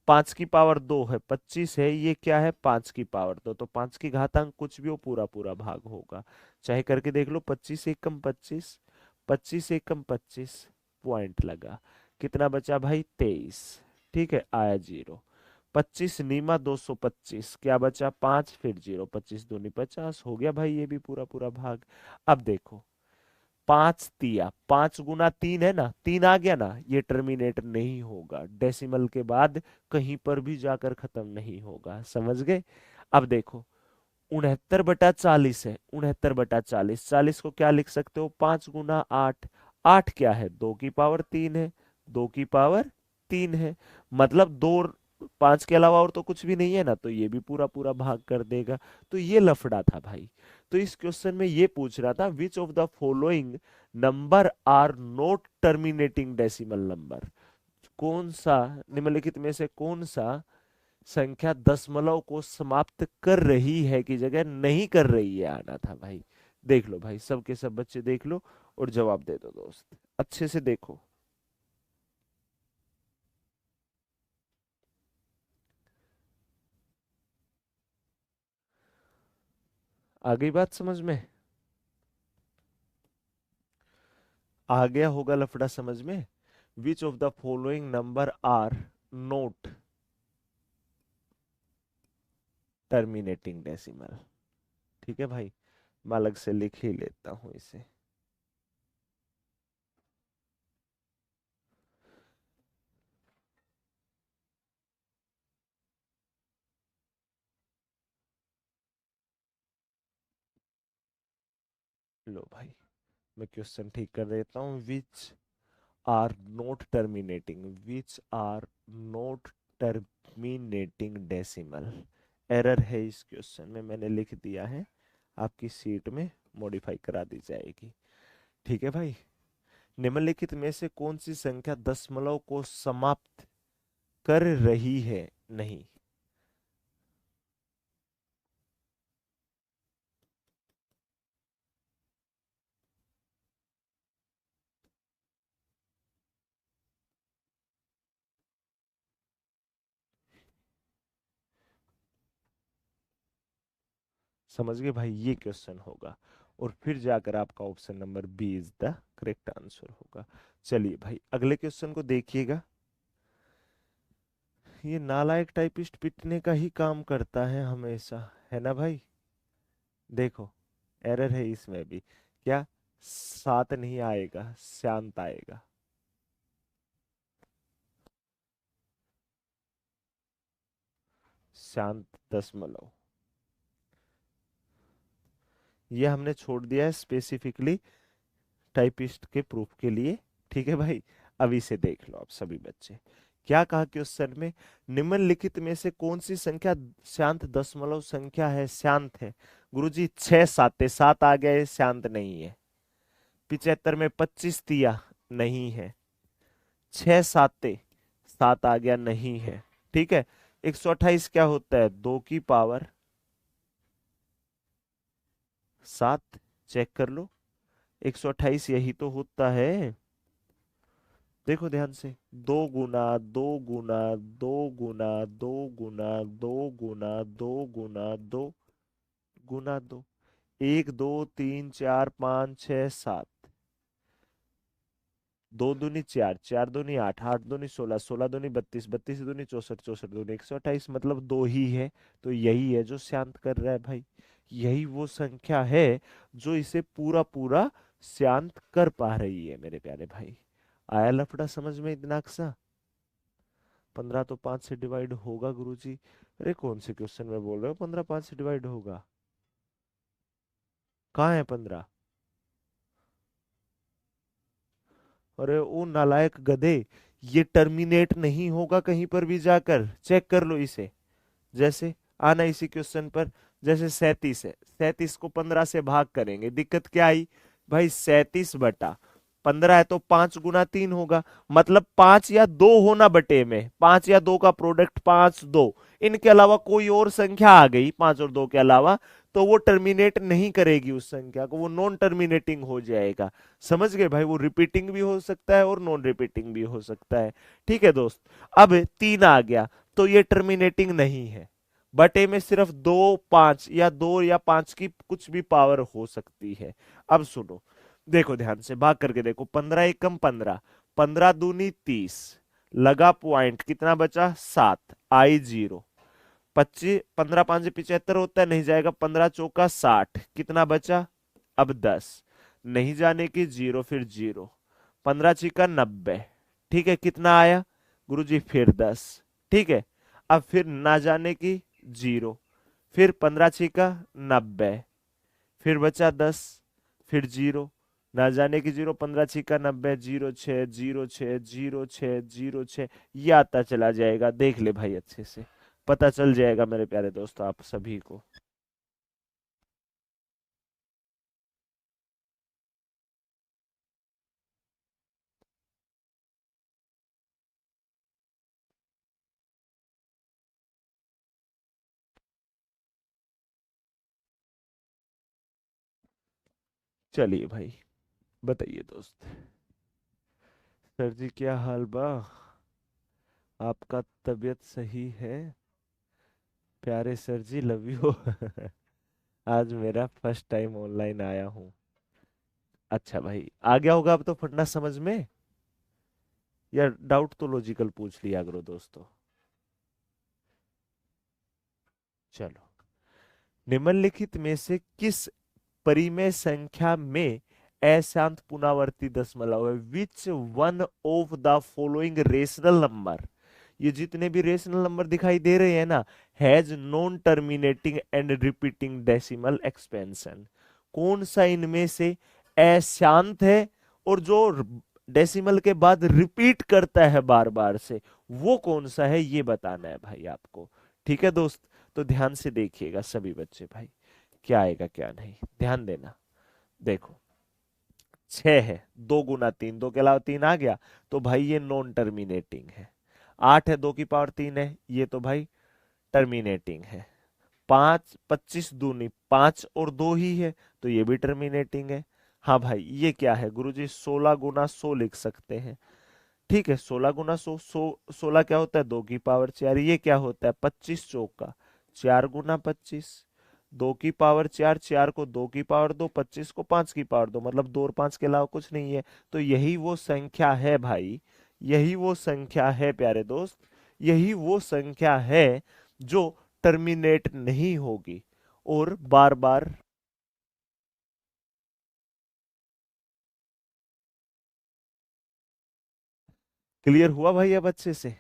5 की पावर 2 है 25 है, ये क्या है 5 की पावर 2, तो 5 की घातांक कुछ भी हो पूरा पूरा भाग होगा। चाहे करके देख लो, 25 एकम 25, 25 एकम 25, पॉइंट लगा, कितना बचा भाई 23। ठीक है, आया जीरो, 25 नीमा 225, क्या बचा 5, फिर जीरो, 25 दूनी 50, हो गया भाई ये भी पूरा पूरा भाग। अब देखो, 5 गुना 3 है ना, 3 आ गया ना, ये टर्मिनेट नहीं होगा, डेसिमल के बाद कहीं पर भी जाकर खत्म नहीं होगा। समझ गए? अब देखो, 69/40 है, 69/40, 40 को क्या लिख सकते हो, 5 गुना 8, 8 क्या है, 2 की पावर 3 है, 2 की पावर 3 है, मतलब दो पांच के अलावा और तो कुछ भी नहीं है ना, तो ये भी पूरा पूरा भाग कर देगा। तो ये लफड़ा था भाई। तो इस क्वेश्चन में ये पूछ रहा था which of the following number are not terminating decimal number, कौन सा निम्नलिखित में से कौन सा संख्या दशमलव को समाप्त कर रही है की जगह नहीं कर रही है, आना था भाई। देख लो भाई, सब के सब बच्चे देख लो और जवाब दे दो दोस्त, अच्छे से देखो। आ गई बात समझ में? आ गया होगा लफड़ा समझ में। Which of the following number are not terminating decimal. ठीक है भाई, मैं अलग से लिख ही लेता हूं इसे। लो भाई, मैं क्वेश्चन ठीक कर देता हूँ। Which are not terminating, which are not terminating decimal, error है इस क्वेश्चन में, मैंने लिख दिया है, आपकी सीट में मॉडिफाई करा दी जाएगी। ठीक है भाई, निम्नलिखित में से कौन सी संख्या दशमलव को समाप्त कर रही है नहीं? समझ गए भाई, ये क्वेश्चन होगा और फिर जाकर आपका option number B is the correct answer होगा। चलिए भाई, अगले क्वेश्चन को देखिएगा। ये नालायक टाइपिस्ट पिटने का ही काम करता है हमेशा, है ना भाई? देखो, एरर है इसमें भी। क्या? सात नहीं आएगा, शांत आएगा। शांत दशमलव, ये हमने छोड़ दिया है स्पेसिफिकली टाइपिस्ट के प्रूफ के लिए। ठीक है भाई, अब इसे देख लो आप सभी बच्चे। क्या कहा क्वेश्चन में? निम्नलिखित में से कौन सी संख्या शांत दशमलव संख्या है, शांत है? गुरुजी, छह साते, सात आ गया, ये शांत नहीं है। 75 में 25 दिया, नहीं है। छह साते, सात आ गया, नहीं है। ठीक है, 128 क्या होता है? 2 की पावर 7, चेक कर लो। 128 यही तो होता है। देखो ध्यान से, 2 गुना 2 गुना 2 गुना 2 गुना 2 गुना 2, 1 2 3 4 5 6 7, 2 दूनी 4, 4 दूनी 8, 8 दूनी 16, 16 दूनी 32, 32 दूनी 64, 64 दूनी 128, मतलब दो ही है। तो यही है जो शांत कर रहा है भाई। यही वो संख्या है जो इसे पूरा पूरा शांत कर पा रही है मेरे प्यारे भाई। आया लफड़ा समझ में इतना सा? 15 तो 5 से डिवाइड होगा गुरुजी। अरे कौन से क्वेश्चन में बोल रहे हो 15 5 से डिवाइड होगा? कहाँ है 15? अरे ओ नालायक गधे, ये टर्मिनेट नहीं होगा कहीं पर भी जाकर, चेक कर लो इसे। जैसे आना इसी क्वेश्चन पर, जैसे 37 है, 37 को 15 से भाग करेंगे, दिक्कत क्या आई भाई? 37/15 है तो 5 गुना 3 होगा, मतलब 5 या 2 होना बटे में, 5 या 2 का प्रोडक्ट 5 2, इनके अलावा कोई और संख्या आ गई 5 और 2 के अलावा, तो वो टर्मिनेट नहीं करेगी उस संख्या को, वो नॉन टर्मिनेटिंग हो जाएगा। समझ गए भाई? वो रिपीटिंग भी हो सकता है और नॉन रिपीटिंग भी हो सकता है। ठीक है दोस्त, अब 3 आ गया तो ये टर्मिनेटिंग नहीं है। बटे में सिर्फ 2 5 या 2 या 5 की कुछ भी पावर हो सकती है। अब सुनो, देखो ध्यान से, भाग करके देखो, 15 एकम 15, 15 दूनी 30, लगा पॉइंट, कितना बचा? 7, आई 0। 25, 15 5 75 होता है, नहीं जाएगा। 15 चौका 60, कितना बचा? अब 10, नहीं जाने की 0, फिर 0। 15 छिका 90, ठीक है, कितना आया गुरुजी? फिर 10। ठीक है, अब फिर ना जाने की 0, फिर 15 छिका 90, फिर बचा 10, फिर 0, ना जाने की जीरो, 15 × 6 = 90, 06 06 06 06, ये आता चला जाएगा। देख ले भाई, अच्छे से पता चल जाएगा मेरे प्यारे दोस्तों आप सभी को। चलिए भाई, बताइए दोस्त। सर जी क्या हाल बा? आपका तबीयत सही है? प्यारे सर जी, लव यू। आज मेरा फर्स्ट टाइम ऑनलाइन आया हूँ। अच्छा भाई, आ गया होगा अब तो फटना समझ में, या डाउट तो लॉजिकल पूछ लिया करो दोस्तों। चलो, निम्नलिखित में से किस परिमेय संख्या में अशांत पुनरावर्ती दशमलव है? Which one of the following rational number, ये जितने भी रेशनल नंबर दिखाई दे रहे हैं ना, has non terminating and repeating decimal expansion, कौन सा इनमें से अशांत है और जो डेसिमल के बाद रिपीट करता है बार बार से, वो कौन सा है, ये बताना है भाई आपको। ठीक है दोस्त, तो ध्यान से देखिएगा सभी बच्चे भाई, क्या आएगा क्या नहीं, ध्यान देना। देखो, 6 है, 2 × 3, 2 के अलावा 3 आ गया, तो भाई ये नॉन टर्मिनेटिंग है। 8 है, 2 की पावर 3 है, ये तो भाई टर्मिनेटिंग है। 5, 25 दूनी 5 और 2 ही है, तो ये भी टर्मिनेटिंग है। हाँ भाई, ये क्या है गुरुजी? 16 × 100 लिख सकते हैं। ठीक है, 16 × 100, 16 क्या होता है? 2 की पावर 4। ये क्या होता है? 25 चौका 4 × 25, 2 की पावर 4, 4 को 2 की पावर 2, 25 को 5 की पावर 2, मतलब 2 और 5 के अलावा कुछ नहीं है। तो यही वो संख्या है भाई, यही वो संख्या है प्यारे दोस्त, यही वो संख्या है जो टर्मिनेट नहीं होगी और बार बार। क्लियर हुआ भाई अब अच्छे से?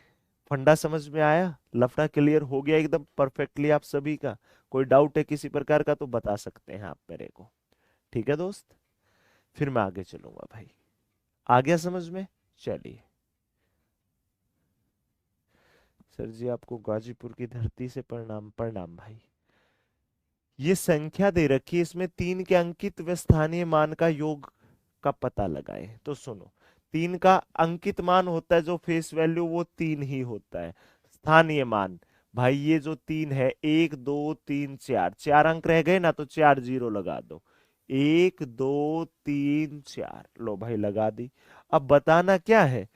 फंडा समझ में आया? लफड़ा क्लियर हो गया एकदम परफेक्टली आप सभी का? कोई डाउट है किसी प्रकार का तो बता सकते हैं आप मेरे को। ठीक है दोस्त, फिर मैं आगे चलूंगा भाई। आ गया समझ में? चलिए। सर जी आपको गाजीपुर की धरती से प्रणाम, प्रणाम भाई। ये संख्या दे रखी है, इसमें 3 के अंकित व स्थानीय मान का योग का पता लगाए। तो सुनो, 3 का अंकित मान होता है जो फेस वैल्यू, वो 3 ही होता है। स्थानीय मान भाई, ये जो 3 है, 1 2 3 4, 4 अंक रह गए ना, तो 4 जीरो लगा दो। 1 2 3 4, लो भाई लगा दी। अब बताना क्या है?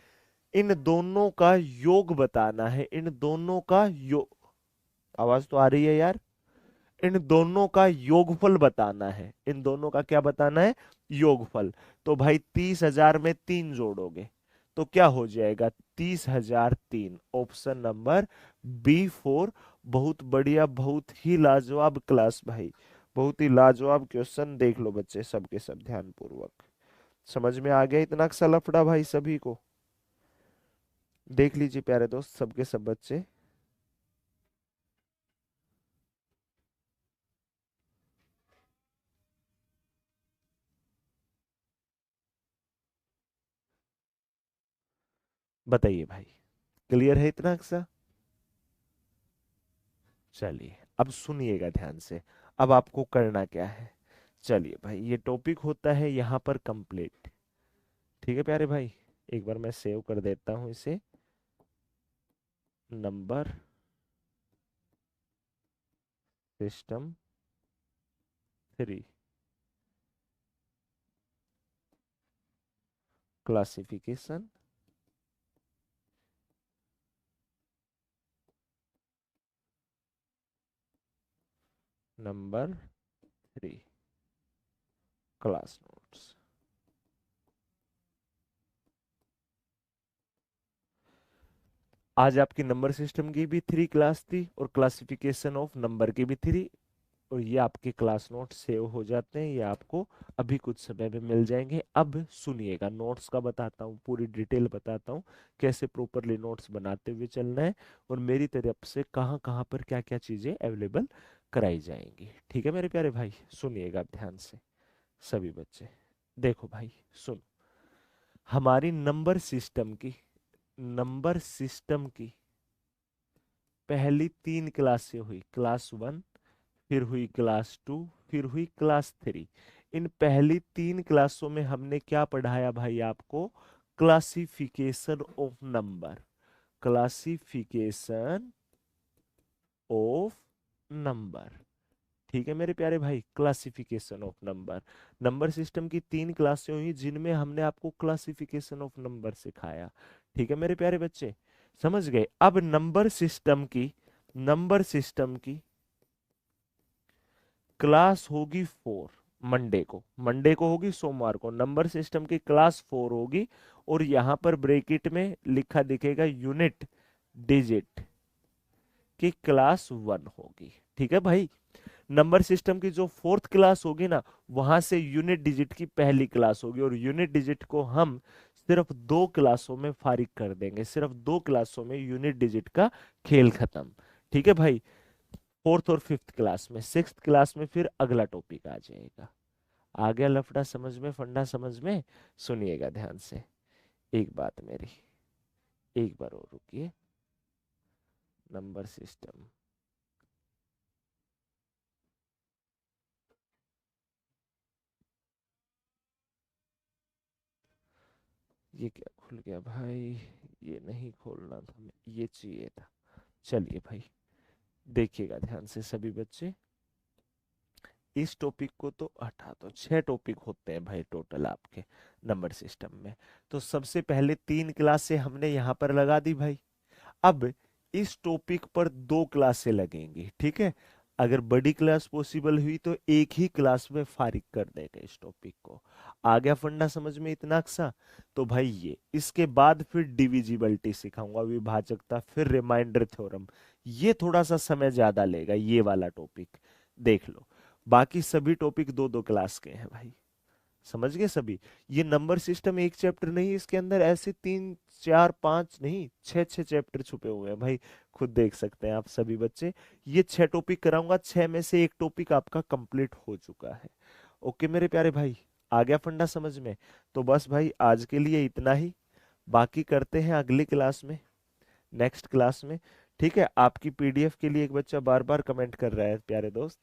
इन दोनों का योग बताना है, इन दोनों का योग। आवाज तो आ रही है यार? इन दोनों का योगफल बताना है, इन दोनों का क्या बताना है? योगफल। तो भाई 30,000 में 3 जोड़ोगे तो क्या हो जाएगा? 30,003। Option number B4। बहुत बढ़िया, बहुत ही लाजवाब क्लास भाई, बहुत ही लाजवाब क्वेश्चन। देख लो बच्चे सबके सब ध्यान पूर्वक। समझ में आ गया इतना सा लफड़ा भाई सभी को? देख लीजिए प्यारे दोस्त सबके सब बच्चे। बताइए भाई, क्लियर है इतना सा? चलिए अब सुनिएगा ध्यान से, अब आपको करना क्या है। चलिए भाई, ये टॉपिक होता है यहाँ पर कंप्लीट। ठीक है प्यारे भाई, एक बार मैं सेव कर देता हूँ इसे। Number system 3 classification number 3 class notes. आज आपकी नंबर सिस्टम की भी 3 क्लास थी और क्लासिफिकेशन ऑफ नंबर की भी 3, और ये आपके क्लास नोट सेव हो जाते हैं, ये आपको अभी कुछ समय में मिल जाएंगे। अब सुनिएगा, नोट्स का बताता हूँ, पूरी डिटेल बताता हूँ कैसे प्रॉपरली नोट्स बनाते हुए चलना है, और मेरी तरफ से कहाँ कहाँ पर क्या क्या चीजें अवेलेबल कराई जाएंगी। ठीक है मेरे प्यारे भाई, सुनिएगा ध्यान से सभी बच्चे। देखो भाई सुन, हमारी नंबर सिस्टम की पहली 3 क्लासें हुई, क्लास 1, फिर हुई क्लास 2, फिर हुई क्लास 3। इन पहली 3 क्लासों में हमने क्या पढ़ाया भाई आपको? Classification of number, classification of number. ठीक है मेरे प्यारे भाई, classification of number. Number system की 3 क्लासें हुई जिनमें हमने आपको क्लासिफिकेशन ऑफ नंबर सिखाया। ठीक है मेरे प्यारे बच्चे, समझ गए? अब नंबर सिस्टम की क्लास होगी 4, मंडे को होगी, सोमवार को नंबर सिस्टम की क्लास 4 होगी। और यहां पर ब्रैकेट में लिखा दिखेगा यूनिट डिजिट की क्लास 1 होगी। ठीक है भाई, नंबर सिस्टम की जो 4th क्लास होगी ना, वहां से यूनिट डिजिट की पहली क्लास होगी। और यूनिट डिजिट को हम सिर्फ 2 क्लासों में फारिग कर देंगे, सिर्फ 2 क्लासों में यूनिट डिजिट का खेल खत्म। ठीक है भाई, 4th और 5th क्लास में, 6th क्लास में फिर अगला टॉपिक आ जाएगा। आ गया लफड़ा समझ में, फंडा समझ में? सुनिएगा ध्यान से एक बात मेरी, एक बार और रुकिए। नंबर सिस्टम, ये क्या खुल गया भाई? ये नहीं खोलना था, ये चाहिए था। चलिए भाई, देखिएगा ध्यान से सभी बच्चे। इस टॉपिक को तो हटा दो, 6 टॉपिक होते हैं भाई टोटल आपके नंबर सिस्टम में। तो सबसे पहले 3 क्लासें हमने यहाँ पर लगा दी भाई। अब इस टॉपिक पर 2 क्लासें लगेंगी। ठीक है, अगर बड़ी क्लास पॉसिबल हुई तो एक ही क्लास में फारिग कर देगा इस टॉपिक को। आ गया फंडा समझ में इतना अक्सा? तो भाई ये इसके बाद फिर डिविजिबिलिटी सिखाऊंगा, विभाजकता, फिर रिमाइंडर थ्योरम। ये थोड़ा सा समय ज्यादा लेगा ये वाला टॉपिक, देख लो। बाकी सभी टॉपिक 2-2 क्लास के हैं भाई, समझ गए सभी? ये नंबर सिस्टम एक चैप्टर नहीं, इसके अंदर ऐसे 3-4-5 नहीं, 6-6 चैप्टर छुपे हुए हैं भाई। खुद देख सकते हैं आप सभी बच्चे। ये 6 टॉपिक कराऊंगा, 6 में से एक टॉपिक आपका कंप्लीट हो चुका है। ओके मेरे प्यारे भाई, आ गया फंडा समझ में? तो बस भाई आज के लिए इतना ही, बाकी करते हैं अगली क्लास में, नेक्स्ट क्लास में। ठीक है, आपकी पीडीएफ के लिए एक बच्चा बार बार कमेंट कर रहा है प्यारे दोस्त,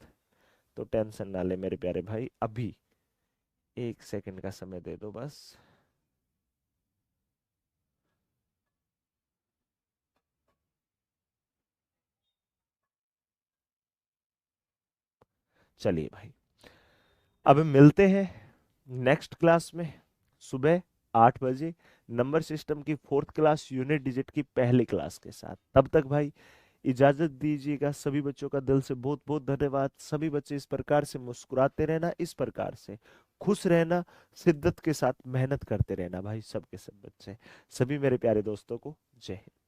तो टेंशन ना ले मेरे प्यारे भाई। अभी 1 सेकंड का समय दे दो बस। चलिए भाई, अब मिलते हैं नेक्स्ट क्लास में सुबह 8 बजे, नंबर सिस्टम की 4th क्लास यूनिट डिजिट की पहली क्लास के साथ। तब तक भाई इजाजत दीजिएगा। सभी बच्चों का दिल से बहुत बहुत धन्यवाद। सभी बच्चे इस प्रकार से मुस्कुराते रहना, इस प्रकार से खुश रहना, शिद्दत के साथ मेहनत करते रहना भाई, सबके सब बच्चे। सभी मेरे प्यारे दोस्तों को जय हिंद।